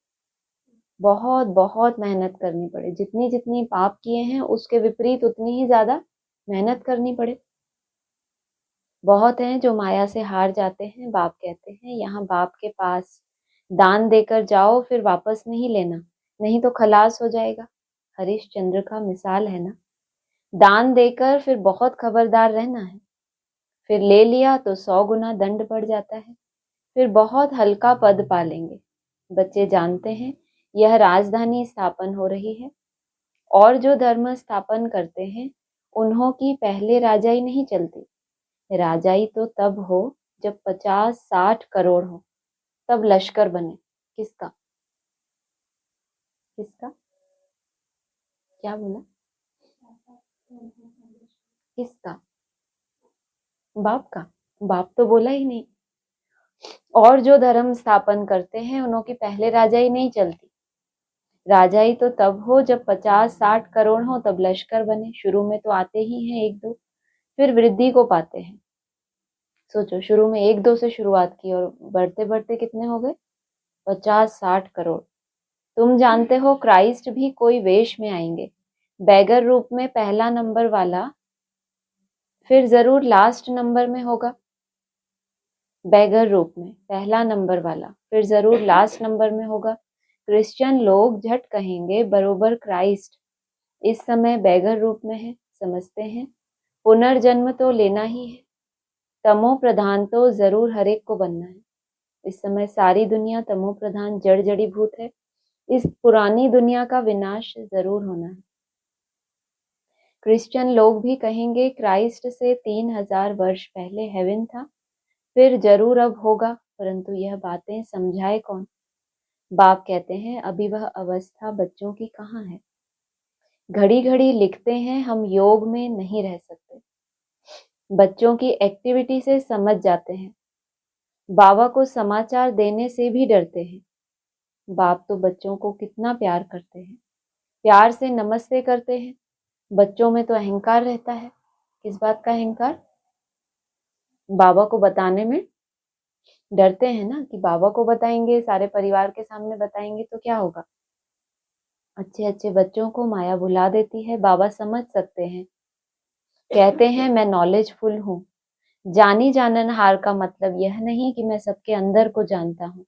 बहुत बहुत मेहनत करनी पड़े, जितनी जितनी पाप किए हैं उसके विपरीत उतनी ही ज्यादा मेहनत करनी पड़े। बहुत हैं जो माया से हार जाते हैं। बाप कहते हैं यहाँ बाप के पास दान देकर जाओ, फिर वापस नहीं लेना, नहीं तो खलास हो जाएगा। हरिश्चंद्र का मिसाल है ना। दान देकर फिर बहुत खबरदार रहना है, फिर ले लिया तो 100 गुना दंड पड़ जाता है, फिर बहुत हल्का पद पालेंगे। बच्चे जानते हैं यह राजधानी स्थापन हो रही है, और जो धर्म स्थापन करते हैं उन्हों की पहले राजाई नहीं चलती। राजाई तो तब हो जब 50-60 करोड़ हो, तब लश्कर बने। किसका? किसका? क्या बोला? किसका? बाप का। बाप तो बोला ही नहीं। और जो धर्म स्थापन करते हैं उन्हों की पहले राजाई नहीं चलती। राजा ही तो तब हो जब 50-60 करोड़ हो, तब लश्कर बने। शुरू में तो आते ही हैं 1-2, फिर वृद्धि को पाते हैं। सोचो, शुरू में 1-2 से शुरुआत की और बढ़ते बढ़ते कितने हो गए? 50-60 करोड़। तुम जानते हो क्राइस्ट भी कोई वेश में आएंगे, बैगर रूप में पहला नंबर वाला, फिर जरूर लास्ट नंबर में होगा। बैगर रूप में पहला नंबर वाला, फिर जरूर लास्ट नंबर में होगा। क्रिश्चियन लोग झट कहेंगे, बरोबर क्राइस्ट इस समय बैगर रूप में है, समझते हैं। पुनर्जन्म तो लेना ही है, तमो प्रधान तो जरूर हर एक को बनना है। इस समय सारी दुनिया तमो प्रधान जड़ जड़ीभूत है। इस पुरानी दुनिया का विनाश जरूर होना है। क्रिश्चियन लोग भी कहेंगे क्राइस्ट से 3000 वर्ष पहले हेवन था, फिर जरूर अब होगा, परंतु यह बातें समझाए कौन? बाप कहते हैं अभी वह अवस्था बच्चों की कहाँ है। घड़ी घड़ी लिखते हैं हम योग में नहीं रह सकते, बच्चों की एक्टिविटी से समझ जाते हैं। बाबा को समाचार देने से भी डरते हैं। बाप तो बच्चों को कितना प्यार करते हैं, प्यार से नमस्ते करते हैं। बच्चों में तो अहंकार रहता है। किस बात का अहंकार? बाबा को बताने में डरते हैं ना, कि बाबा को बताएंगे, सारे परिवार के सामने बताएंगे तो क्या होगा। अच्छे अच्छे बच्चों को माया भुला देती है। बाबा समझ सकते हैं, कहते हैं मैं नॉलेजफुल हूँ। जानी जाननहार का मतलब यह नहीं कि मैं सबके अंदर को जानता हूँ।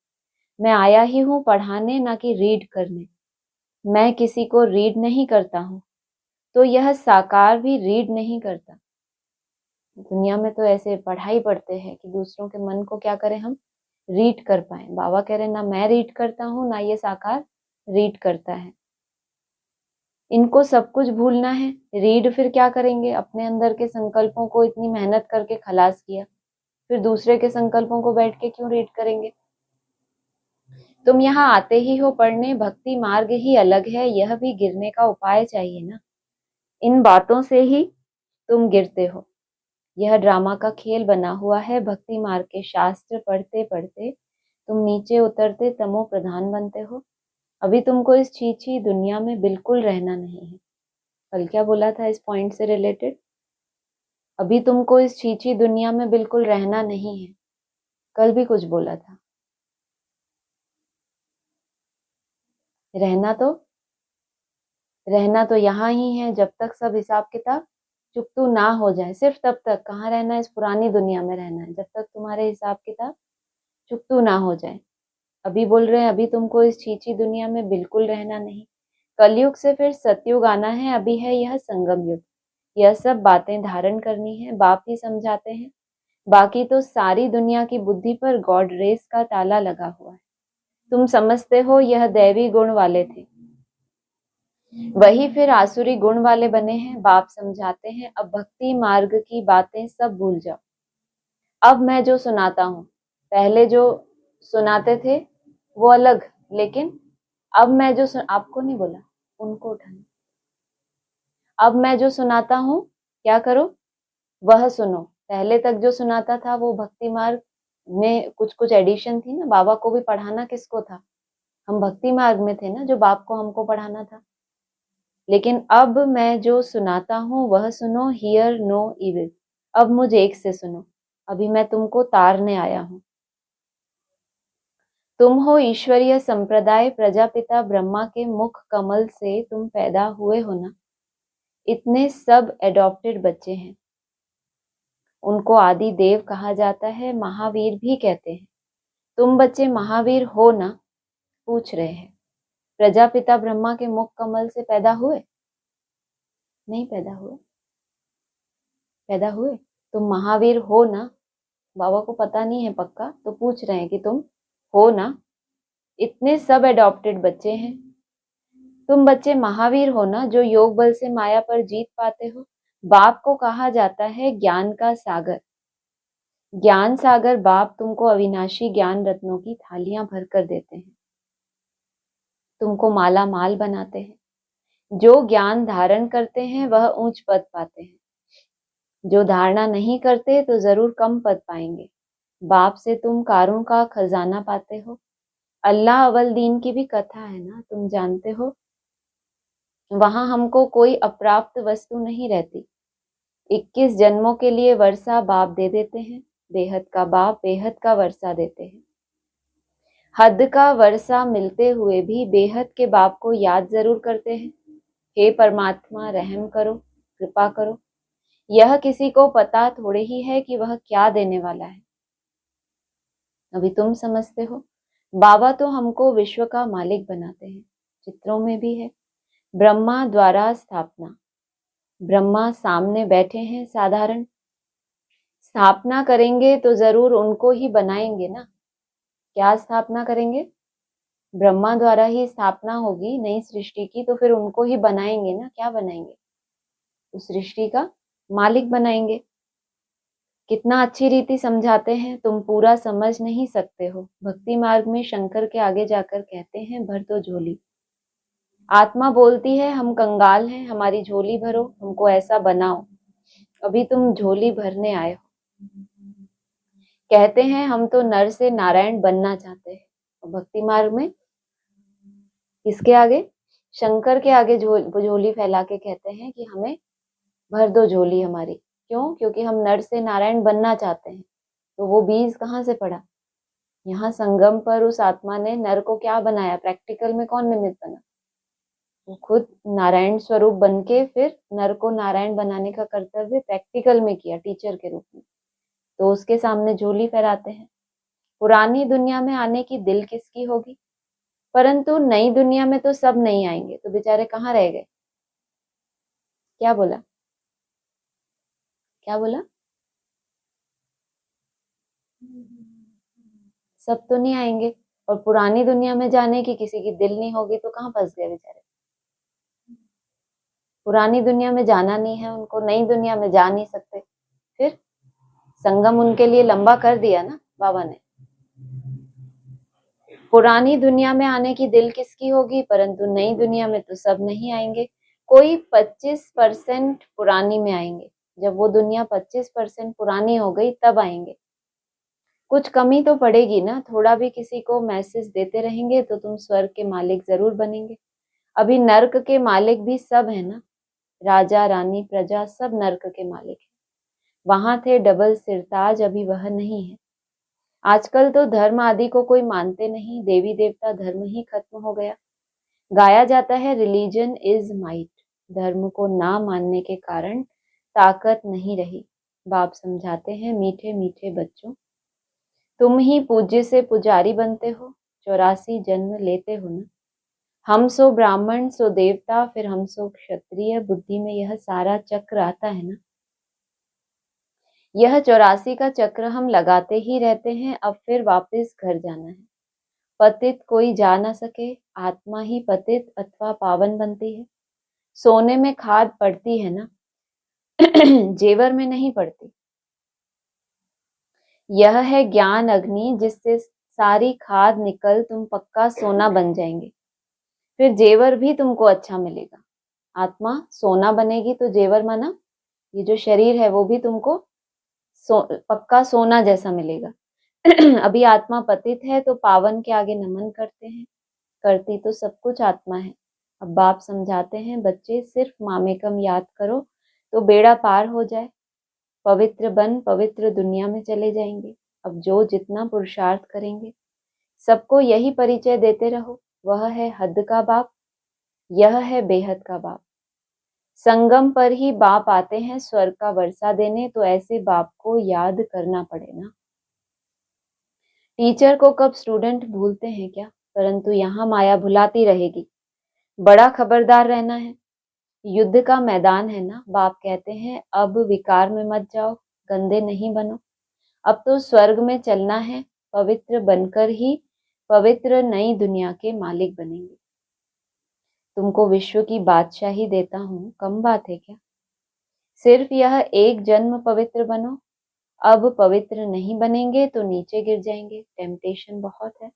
मैं आया ही हूँ पढ़ाने, ना कि रीड करने। मैं किसी को रीड नहीं करता हूँ, तो यह साकार भी रीड नहीं करता। दुनिया में तो ऐसे पढ़ाई पढ़ते हैं कि दूसरों के मन को क्या करें, हम रीड कर पाए। बाबा कह रहे ना मैं रीड करता हूँ, ना ये साकार रीड करता है। इनको सब कुछ भूलना है। रीड फिर क्या करेंगे? अपने अंदर के संकल्पों को इतनी मेहनत करके खलास किया, फिर दूसरे के संकल्पों को बैठ के क्यों रीड करेंगे? तुम यहाँ आते ही हो पढ़ने, भक्ति मार्ग ही अलग है, यह भी गिरने का उपाय चाहिए ना। इन बातों से ही तुम गिरते हो। यह ड्रामा का खेल बना हुआ है। भक्ति मार्ग के शास्त्र पढ़ते पढ़ते तुम नीचे उतरते तमो प्रधान बनते हो। अभी तुमको इस छीछी दुनिया में बिल्कुल रहना नहीं है। कल क्या बोला था इस पॉइंट से रिलेटेड? अभी तुमको इस छीछी दुनिया में बिल्कुल रहना नहीं है। कल भी कुछ बोला था। रहना तो यहाँ ही है, जब तक सब हिसाब किताब चुकतू ना हो जाए। सिर्फ तब तक। कहाँ रहना है? इस पुरानी दुनिया में रहना है, जब तक तुम्हारे हिसाब किताब चुकतू ना हो जाए। अभी बोल रहे हैं अभी तुमको इस छीछी दुनिया में बिल्कुल रहना नहीं। कलयुग से फिर सतयुग आना है। अभी है यह संगम युग। यह सब बातें धारण करनी है। बाप ही समझाते हैं। बाकी तो सारी दुनिया की बुद्धि पर गॉड रेस का ताला लगा हुआ है। तुम समझते हो यह दैवी गुण वाले थे, वही फिर आसुरी गुण वाले बने हैं। बाप समझाते हैं अब भक्ति मार्ग की बातें सब भूल जाओ। अब मैं जो सुनाता हूँ, पहले जो सुनाते थे वो अलग, लेकिन अब मैं जो आपको नहीं बोला, उनको उठाना। अब मैं जो सुनाता हूँ क्या करो, वह सुनो। पहले तक जो सुनाता था वो भक्ति मार्ग में कुछ कुछ एडिशन थी ना। बाबा को भी पढ़ाना किसको था? हम भक्ति मार्ग में थे ना, जो बाप को हमको पढ़ाना था। लेकिन अब मैं जो सुनाता हूँ वह सुनो। Hear no evil. अब मुझ एक से सुनो। अभी मैं तुमको तारने आया हूँ। तुम हो ईश्वरीय संप्रदाय, प्रजापिता ब्रह्मा के मुख कमल से तुम पैदा हुए हो ना। इतने सब एडॉप्टेड बच्चे हैं, उनको आदि देव कहा जाता है, महावीर भी कहते हैं। तुम बच्चे महावीर हो ना? पूछ रहे हैं। प्रजापिता ब्रह्मा के मुख कमल से पैदा हुए? नहीं पैदा हुए। पैदा हुए? तुम महावीर हो ना? बाबा को पता नहीं है पक्का, तो पूछ रहे हैं कि तुम हो ना? इतने सब एडॉप्टेड बच्चे हैं। तुम बच्चे महावीर हो ना, जो योग बल से माया पर जीत पाते हो। बाप को कहा जाता है ज्ञान का सागर। ज्ञान सागर बाप तुमको अविनाशी ज्ञान रत्नों की थालियां भर कर देते हैं, तुमको माला माल बनाते हैं। जो ज्ञान धारण करते हैं वह ऊंच पद पाते हैं, जो धारणा नहीं करते तो जरूर कम पद पाएंगे। बाप से तुम कारों का खजाना पाते हो। अल्लाह अवल दीन की भी कथा है ना, तुम जानते हो। वहां हमको कोई अप्राप्त वस्तु नहीं रहती। 21 जन्मों के लिए वर्षा बाप दे देते हैं, बेहद का बाप बेहद का वर्षा देते हैं। हद का वर्षा मिलते हुए भी बेहद के बाप को याद जरूर करते हैं। हे परमात्मा रहम करो, कृपा करो। यह किसी को पता थोड़े ही है कि वह क्या देने वाला है। अभी तुम समझते हो। बाबा तो हमको विश्व का मालिक बनाते हैं। चित्रों में भी है, ब्रह्मा द्वारा स्थापना। ब्रह्मा सामने बैठे हैं, साधारण स्थापना करेंगे तो जरूर उनको ही बनाएंगे ना। क्या स्थापना करेंगे? ब्रह्मा द्वारा ही स्थापना होगी नई सृष्टि की, तो फिर उनको ही बनाएंगे ना। क्या बनाएंगे? उस सृष्टि का मालिक बनाएंगे। कितना अच्छी रीति समझाते हैं, तुम पूरा समझ नहीं सकते हो। भक्ति मार्ग में शंकर के आगे जाकर कहते हैं, भर दो झोली। आत्मा बोलती है, हम कंगाल हैं, हमारी झोली भरो, हमको ऐसा बनाओ। अभी तुम झोली भरने आए हो। कहते हैं हम तो नर से नारायण बनना चाहते हैं। और भक्ति मार्ग में किसके आगे? शंकर के आगे झोली फैला के कहते हैं कि हमें भर दो झोली हमारी। क्यों? क्योंकि हम नर से नारायण बनना चाहते हैं। तो वो बीज कहाँ से पड़ा? यहाँ संगम पर उस आत्मा ने नर को क्या बनाया? प्रैक्टिकल में कौन निमित्त बना? वो खुद नारायण स्वरूप बन के फिर नर को नारायण बनाने का कर्तव्य प्रैक्टिकल में किया, टीचर के रूप में। तो उसके सामने झोली फहराते हैं। पुरानी दुनिया में आने की दिल किसकी होगी? परंतु नई दुनिया में तो सब नहीं आएंगे, तो बेचारे कहाँ रह गए? क्या बोला? क्या बोला? सब तो नहीं आएंगे। और पुरानी दुनिया में जाने की किसी की दिल नहीं होगी, तो कहाँ फंस गए बेचारे? पुरानी दुनिया में जाना नहीं है उनको, नई दुनिया में जा नहीं सकते। फिर संगम उनके लिए लंबा कर दिया ना बाबा ने। पुरानी दुनिया में आने की दिल किसकी होगी? परंतु नई दुनिया में तो सब नहीं आएंगे। कोई 25% पुरानी में आएंगे। जब वो दुनिया 25% पुरानी हो गई तब आएंगे। कुछ कमी तो पड़ेगी ना। थोड़ा भी किसी को मैसेज देते रहेंगे तो तुम स्वर्ग के मालिक जरूर बनेंगे। अभी नर्क के मालिक भी सब है ना। राजा रानी प्रजा सब नर्क के मालिक है। वहां थे डबल सिरताज, अभी वह नहीं है। आजकल तो धर्म आदि को कोई मानते नहीं। देवी देवता धर्म ही खत्म हो गया। गाया जाता है रिलीजन इज माइट। धर्म को ना मानने के कारण ताकत नहीं रही। बाप समझाते हैं, मीठे मीठे बच्चों, तुम ही पूज्य से पुजारी बनते हो। 84 जन्म लेते हो ना। हम सो ब्राह्मण सो देवता, फिर हम सो क्षत्रिय। बुद्धि में यह सारा चक्र आता है ना। यह 84 का चक्र हम लगाते ही रहते हैं। अब फिर वापस घर जाना है। पतित कोई जा ना सके, आत्मा ही पतित अथवा पावन बनती है। सोने में खाद पड़ती है ना, जेवर में नहीं पड़ती। यह है ज्ञान अग्नि, जिससे सारी खाद निकल तुम पक्का सोना बन जाएंगे। फिर जेवर भी तुमको अच्छा मिलेगा। आत्मा सोना बनेगी तो जेवर माना ये जो शरीर है वो भी तुमको पक्का सोना जैसा मिलेगा। अभी आत्मा पतित है तो पावन के आगे नमन करते हैं। करती तो सब कुछ आत्मा है। अब बाप समझाते हैं, बच्चे सिर्फ मामेकम याद करो तो बेड़ा पार हो जाए। पवित्र बन पवित्र दुनिया में चले जाएंगे। अब जो जितना पुरुषार्थ करेंगे, सबको यही परिचय देते रहो, वह है हद का बाप, यह है बेहद का बाप। संगम पर ही बाप आते हैं स्वर्ग का वर्षा देने, तो ऐसे बाप को याद करना पड़े ना। टीचर को कब स्टूडेंट भूलते हैं क्या? परंतु यहाँ माया भुलाती रहेगी। बड़ा खबरदार रहना है। युद्ध का मैदान है ना। बाप कहते हैं, अब विकार में मत जाओ, गंदे नहीं बनो। अब तो स्वर्ग में चलना है। पवित्र बनकर ही पवित्र नई दुनिया के मालिक बनेंगे। तुमको विश्व की बादशाही देता हूँ, कम बात है क्या? सिर्फ यह एक जन्म पवित्र बनो। अब पवित्र नहीं बनेंगे तो नीचे गिर जाएंगे। टेम्पटेशन बहुत है।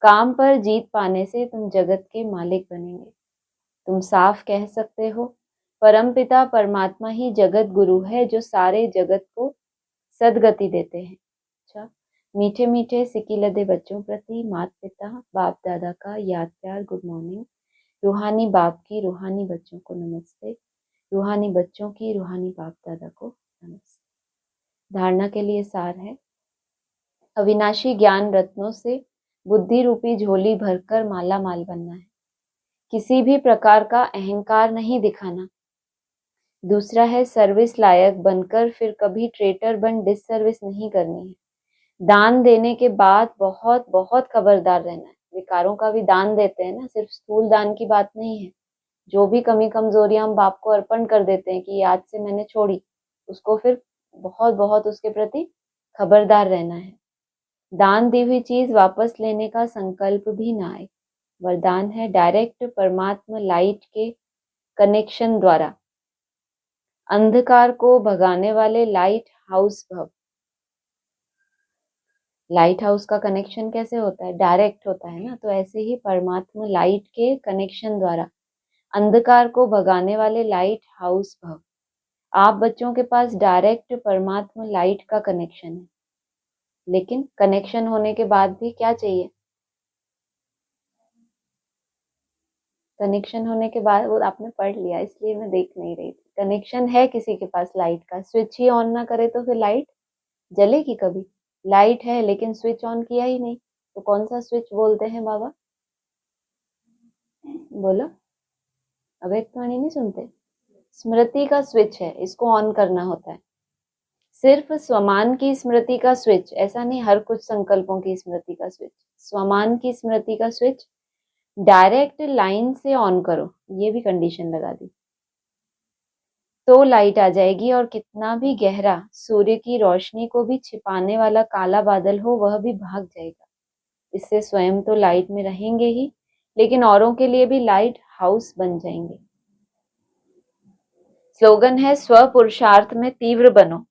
काम पर जीत पाने से तुम जगत के मालिक बनेंगे। तुम साफ कह सकते हो, परमपिता परमात्मा ही जगत गुरु है, जो सारे जगत को सदगति देते हैं। अच्छा, मीठे मीठे सिकी लदे बच्चों प्रति माता पिता बाप दादा का याद प्यार गुड मॉर्निंग। रूहानी बाप की रूहानी बच्चों को नमस्ते। रूहानी बच्चों की रूहानी बाप दादा को नमस्ते। धारणा के लिए सार है, अविनाशी ज्ञान रत्नों से बुद्धि रूपी झोली भरकर माला माल बनना है। किसी भी प्रकार का अहंकार नहीं दिखाना। दूसरा है सर्विस लायक बनकर फिर कभी ट्रेटर बन डिससर्विस नहीं करनी है। दान देने के बाद बहुत बहुत खबरदार रहना है। विकारों का भी दान देते हैं ना, सिर्फ स्थूल दान की बात नहीं है। जो भी कमी कमजोरियां हम बाप को अर्पण कर देते हैं कि आज से मैंने छोड़ी, उसको फिर बहुत बहुत उसके प्रति खबरदार रहना है। दान दी हुई चीज वापस लेने का संकल्प भी ना आए। वरदान है डायरेक्ट परमात्मा लाइट के कनेक्शन द्वारा अंधकार को भगाने वाले लाइट हाउस भव। लाइट हाउस का कनेक्शन कैसे होता है? डायरेक्ट होता है ना। तो ऐसे ही परमात्मा लाइट के कनेक्शन द्वारा अंधकार को भगाने वाले लाइट हाउस भव। आप बच्चों के पास डायरेक्ट परमात्मा लाइट का कनेक्शन है, लेकिन कनेक्शन होने के बाद भी क्या चाहिए? कनेक्शन होने के बाद, वो आपने पढ़ लिया इसलिए मैं देख नहीं रही थी। कनेक्शन है किसी के पास लाइट का, स्विच ही ऑन ना करे तो फिर लाइट जलेगी कभी? लाइट है लेकिन स्विच ऑन किया ही नहीं, तो कौन सा स्विच बोलते हैं बाबा? बोलो, अवैध वाणी नहीं सुनते? स्मृति का स्विच है, इसको ऑन करना होता है। सिर्फ स्वमान की स्मृति का स्विच, ऐसा नहीं हर कुछ संकल्पों की स्मृति का स्विच। स्वमान की स्मृति का स्विच डायरेक्ट लाइन से ऑन करो, ये भी कंडीशन लगा दी, तो लाइट आ जाएगी। और कितना भी गहरा सूर्य की रोशनी को भी छिपाने वाला काला बादल हो, वह भी भाग जाएगा। इससे स्वयं तो लाइट में रहेंगे ही, लेकिन औरों के लिए भी लाइट हाउस बन जाएंगे। स्लोगन है स्व पुरुषार्थ में तीव्र बनो,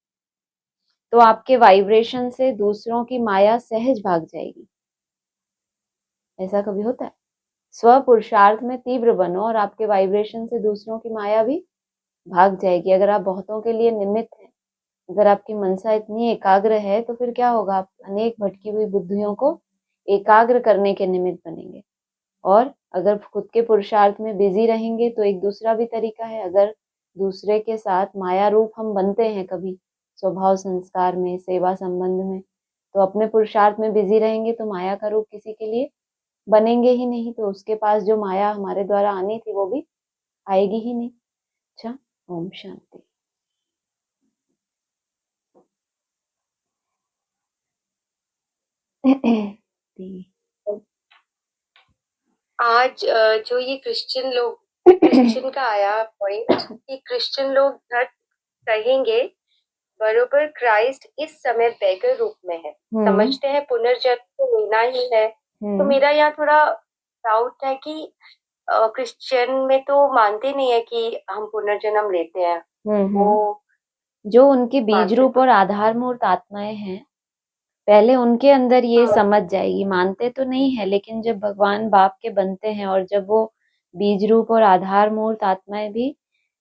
तो आपके वाइब्रेशन से दूसरों की माया सहज भाग जाएगी। ऐसा कभी होता है? स्व पुरुषार्थ में तीव्र बनो और आपके वाइब्रेशन से दूसरों की माया भी भाग जाएगी। अगर आप बहुतों के लिए निमित्त हैं, अगर आपकी मनसा इतनी एकाग्र है, तो फिर क्या होगा? आप अनेक भटकी हुई बुद्धियों को एकाग्र करने के निमित्त बनेंगे। और अगर खुद के पुरुषार्थ में बिजी रहेंगे तो एक दूसरा भी तरीका है, अगर दूसरे के साथ माया रूप हम बनते हैं कभी स्वभाव संस्कार में, सेवा संबंध में, तो अपने पुरुषार्थ में बिजी रहेंगे तो माया का रूप किसी के लिए बनेंगे ही नहीं, तो उसके पास जो माया हमारे द्वारा आनी थी वो भी आएगी ही नहीं। अच्छा, ओम शांति। आज जो ये क्रिश्चियन लोग, क्रिश्चियन का आया पॉइंट कि क्रिश्चियन लोग धर्म कहेंगे बरोबर क्राइस्ट इस समय बेगर रूप में है, समझते हैं पुनर्जन्म को लेना ही है। तो मेरा यहाँ थोड़ा डाउट है कि क्रिश्चियन में तो मानते नहीं है कि हम पुनर्जन्म लेते हैं। वो जो उनके बीज रूप और आधार मूर्त आत्माएं हैं, पहले उनके अंदर ये समझ जाएगी। मानते तो नहीं है, लेकिन जब भगवान बाप के बनते हैं और जब वो बीज रूप और आधार मूर्त आत्माएं भी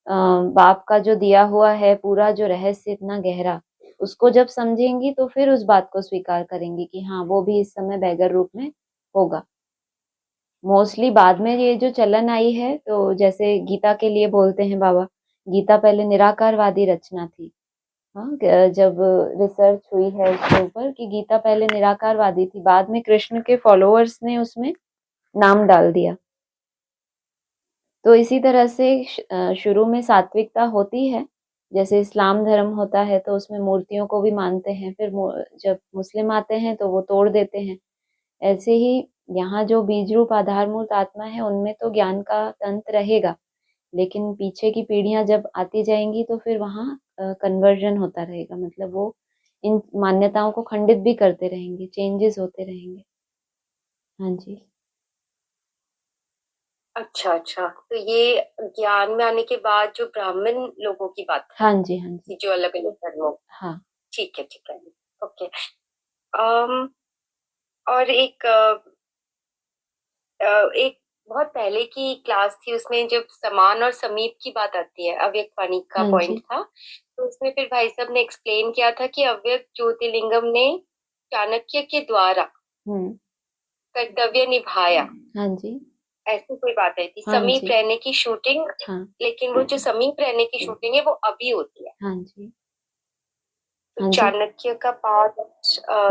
बाप का जो दिया हुआ है पूरा जो रहस्य इतना गहरा, उसको जब समझेंगी तो फिर उस बात को स्वीकार करेंगी कि हाँ, वो भी इस समय बैगर रूप में होगा। मोस्टली बाद में ये जो चलन आई है, तो जैसे गीता के लिए बोलते हैं बाबा, गीता पहले निराकारवादी रचना थी। हाँ, जब रिसर्च हुई है उसके ऊपर कि गीता पहले निराकारवादी थी, बाद में कृष्ण के फॉलोअर्स ने उसमें नाम डाल दिया। तो इसी तरह से शुरू में सात्विकता होती है, जैसे इस्लाम धर्म होता है तो उसमें मूर्तियों को भी मानते हैं, फिर जब मुस्लिम आते हैं तो वो तोड़ देते हैं। ऐसे ही यहाँ जो बीज रूप आधारमूर्त आत्मा है, उनमें तो ज्ञान का तंत्र रहेगा, लेकिन पीछे की पीढ़ियां जब आती जाएंगी तो फिर वहाँ कन्वर्जन होता रहेगा, मतलब वो इन मान्यताओं को खंडित भी करते रहेंगे, चेंजेस होते रहेंगे। हाँ जी। अच्छा, तो ये ज्ञान में आने के बाद जो ब्राह्मण लोगों की बात है, हाँ जी, हाँ जी, जो अलग अलग धर्मों, हाँ, ठीक है, ओके। और एक बहुत पहले की क्लास थी, उसमें जब समान और समीप की बात आती है, अव्यक्त वाणी का हाँ पॉइंट जी, था, तो उसमें फिर भाई साहब ने एक्सप्लेन किया था कि अव्यक्त ज्योतिर्लिंगम ने चाणक्य के द्वारा हम्म। कर्तव्य निभाया, हाँ जी। ऐसी कोई बात आई थी। हाँ समीप जी। रहने की शूटिंग, हाँ। लेकिन वो जो समीप रहने की शूटिंग है वो अभी होती है। हाँ जी। तो हाँ जी। चाणक्य का पाठ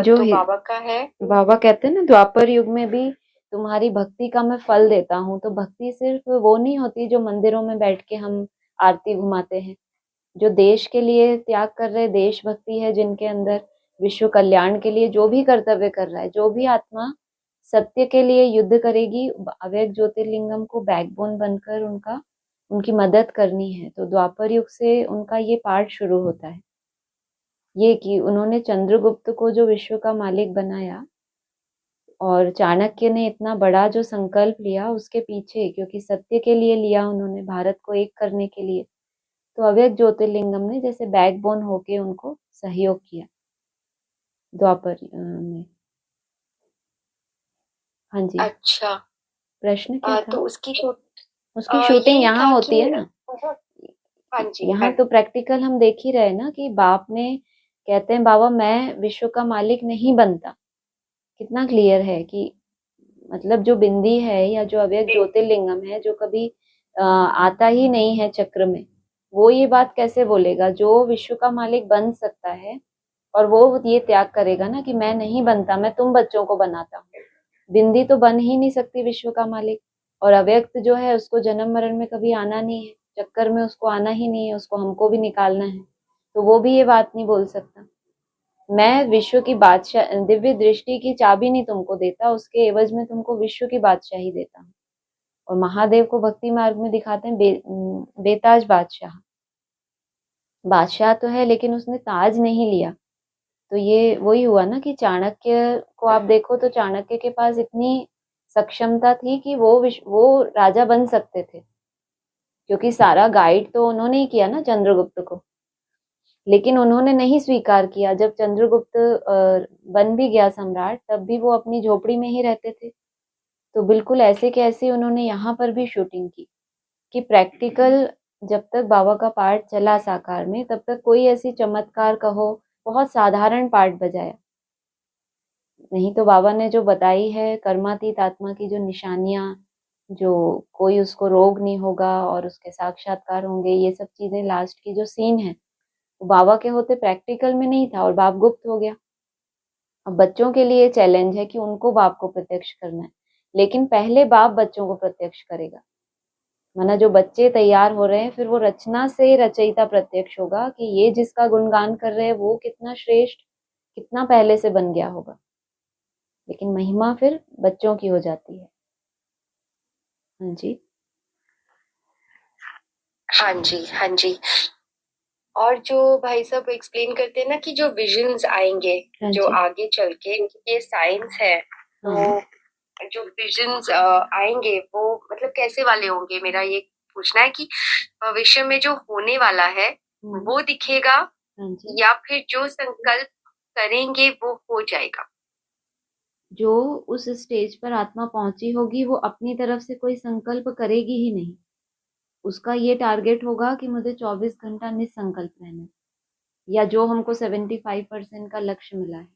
जो तो ही बाबा का है। बाबा कहते हैं ना, द्वापर युग में भी तुम्हारी भक्ति का मैं फल देता हूँ। तो भक्ति सिर्फ वो नहीं होती जो मंदिरों में बैठ के हम आरती घुमाते हैं। जो देश के लिए त्याग कर रहे, देशभक्ति है जिनके अंदर, विश्व कल्याण के लिए जो भी कर्तव्य कर रहा है, जो भी आत्मा सत्य के लिए युद्ध करेगी, अवैध ज्योतिर्लिंगम को बैकबोन बनकर उनकी मदद करनी है। तो द्वापर युग से उनका ये पाठ शुरू होता है, ये कि उन्होंने चंद्रगुप्त को जो विश्व का मालिक बनाया, और चाणक्य ने इतना बड़ा जो संकल्प लिया उसके पीछे, क्योंकि सत्य के लिए लिया उन्होंने, भारत को एक करने के लिए, तो अवैध ज्योतिर्लिंगम ने जैसे बैकबोन होके उनको सहयोग किया द्वापर में। हाँ जी। अच्छा। प्रश्न क्या था? तो उसकी उसकी शूटिंग यही यहाँ था होती कि है ना। हाँ जी, हाँ यहाँ तो प्रैक्टिकल हम देख ही रहे ना कि बाप ने, कहते हैं बाबा मैं विश्व का मालिक नहीं बनता। कितना क्लियर है कि मतलब जो बिंदी है या जो अव्यक्त ज्योतिर्लिंगम है, जो कभी आता ही नहीं है चक्र में, वो ये बात कैसे बोलेगा? जो विश्व का मालिक बन सकता है और वो ये त्याग करेगा ना कि मैं नहीं बनता, मैं तुम बच्चों को बनाता हूँ। बिंदी तो बन ही नहीं सकती विश्व का मालिक, और अव्यक्त जो है उसको जन्म मरण में कभी आना नहीं है, चक्कर में उसको आना ही नहीं है, उसको हमको भी निकालना है। तो वो भी ये बात नहीं बोल सकता। मैं विश्व की बादशाह, दिव्य दृष्टि की चाबी नहीं तुमको देता, उसके एवज में तुमको विश्व की बादशाही देता हूँ। और महादेव को भक्ति मार्ग में दिखाते हैं बेताज बादशाह। बादशाह तो है लेकिन उसने ताज नहीं लिया। तो ये वही हुआ ना कि चाणक्य को आप देखो तो चाणक्य के पास इतनी सक्षमता थी कि वो राजा बन सकते थे, क्योंकि सारा गाइड तो उन्होंने ही किया ना चंद्रगुप्त को। लेकिन उन्होंने नहीं स्वीकार किया। जब चंद्रगुप्त बन भी गया सम्राट, तब भी वो अपनी झोपड़ी में ही रहते थे। तो बिल्कुल ऐसे के ऐसे उन्होंने यहाँ पर भी शूटिंग की कि प्रैक्टिकल, जब तक बाबा का पार्ट चला साकार में, तब तक कोई ऐसी चमत्कार कहो, बहुत साधारण पार्ट बजाया नहीं। तो बाबा ने जो बताई है कर्मातीत आत्मा की जो निशानियां, जो कोई उसको रोग नहीं होगा और उसके साक्षात्कार होंगे, ये सब चीजें, लास्ट की जो सीन है वो बाबा के होते प्रैक्टिकल में नहीं था और बाप गुप्त हो गया। अब बच्चों के लिए चैलेंज है कि उनको बाप को प्रत्यक्ष करना है, लेकिन पहले बाप बच्चों को प्रत्यक्ष करेगा। माना जो बच्चे तैयार हो रहे हैं, फिर वो रचना से रचयिता प्रत्यक्ष होगा कि ये जिसका गुणगान कर रहे हैं वो कितना श्रेष्ठ, कितना पहले से बन गया होगा। लेकिन महिमा फिर बच्चों की हो जाती है। हाँ जी। हाँ जी, हाँ जी। और जो भाई साहब एक्सप्लेन करते हैं ना कि जो विजन्स आएंगे, हाँ जो जी। आगे चल के, ये साइंस है, हाँ। तो जो विजन्स आएंगे वो मतलब कैसे वाले होंगे? मेरा ये पूछना है कि भविष्य में जो होने वाला है वो दिखेगा, हाँ जी। या फिर जो संकल्प करेंगे वो हो जाएगा? जो उस स्टेज पर आत्मा पहुंची होगी वो अपनी तरफ से कोई संकल्प करेगी ही नहीं। उसका ये टारगेट होगा कि मुझे 24 घंटा निसंकल्प रहना है, या जो हमको 75% का लक्ष्य मिला है।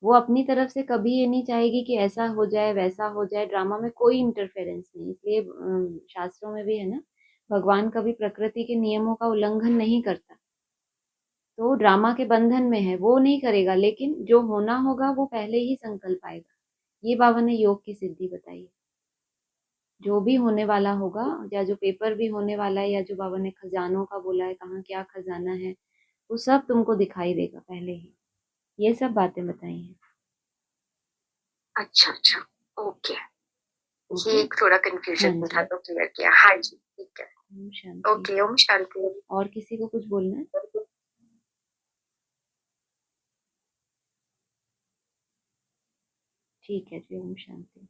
वो अपनी तरफ से कभी ये नहीं चाहेगी कि ऐसा हो जाए वैसा हो जाए। ड्रामा में कोई इंटरफेरेंस नहीं। इसलिए शास्त्रों में भी है ना, भगवान कभी प्रकृति के नियमों का उल्लंघन नहीं करता। तो ड्रामा के बंधन में है, वो नहीं करेगा, लेकिन जो होना होगा वो पहले ही संकल्प आएगा। ये बाबा ने योग की सिद्धि बताई है। जो भी होने वाला होगा, या जो पेपर भी होने वाला है, या जो बाबा ने खजानों का बोला है, कहाँ क्या खजाना है, वो सब तुमको दिखाई देगा पहले ही। ये सब बातें बताई हैं। अच्छा, अच्छा, ओके। ओके। ये थोड़ा हाँ कंफ्यूजन था जी। तो क्लियर किया। हाँ जी, ठीक है। ओम शांति। ओके, ओम शांति। और किसी को कुछ बोलना है? ठीक है जी। ओम शांति।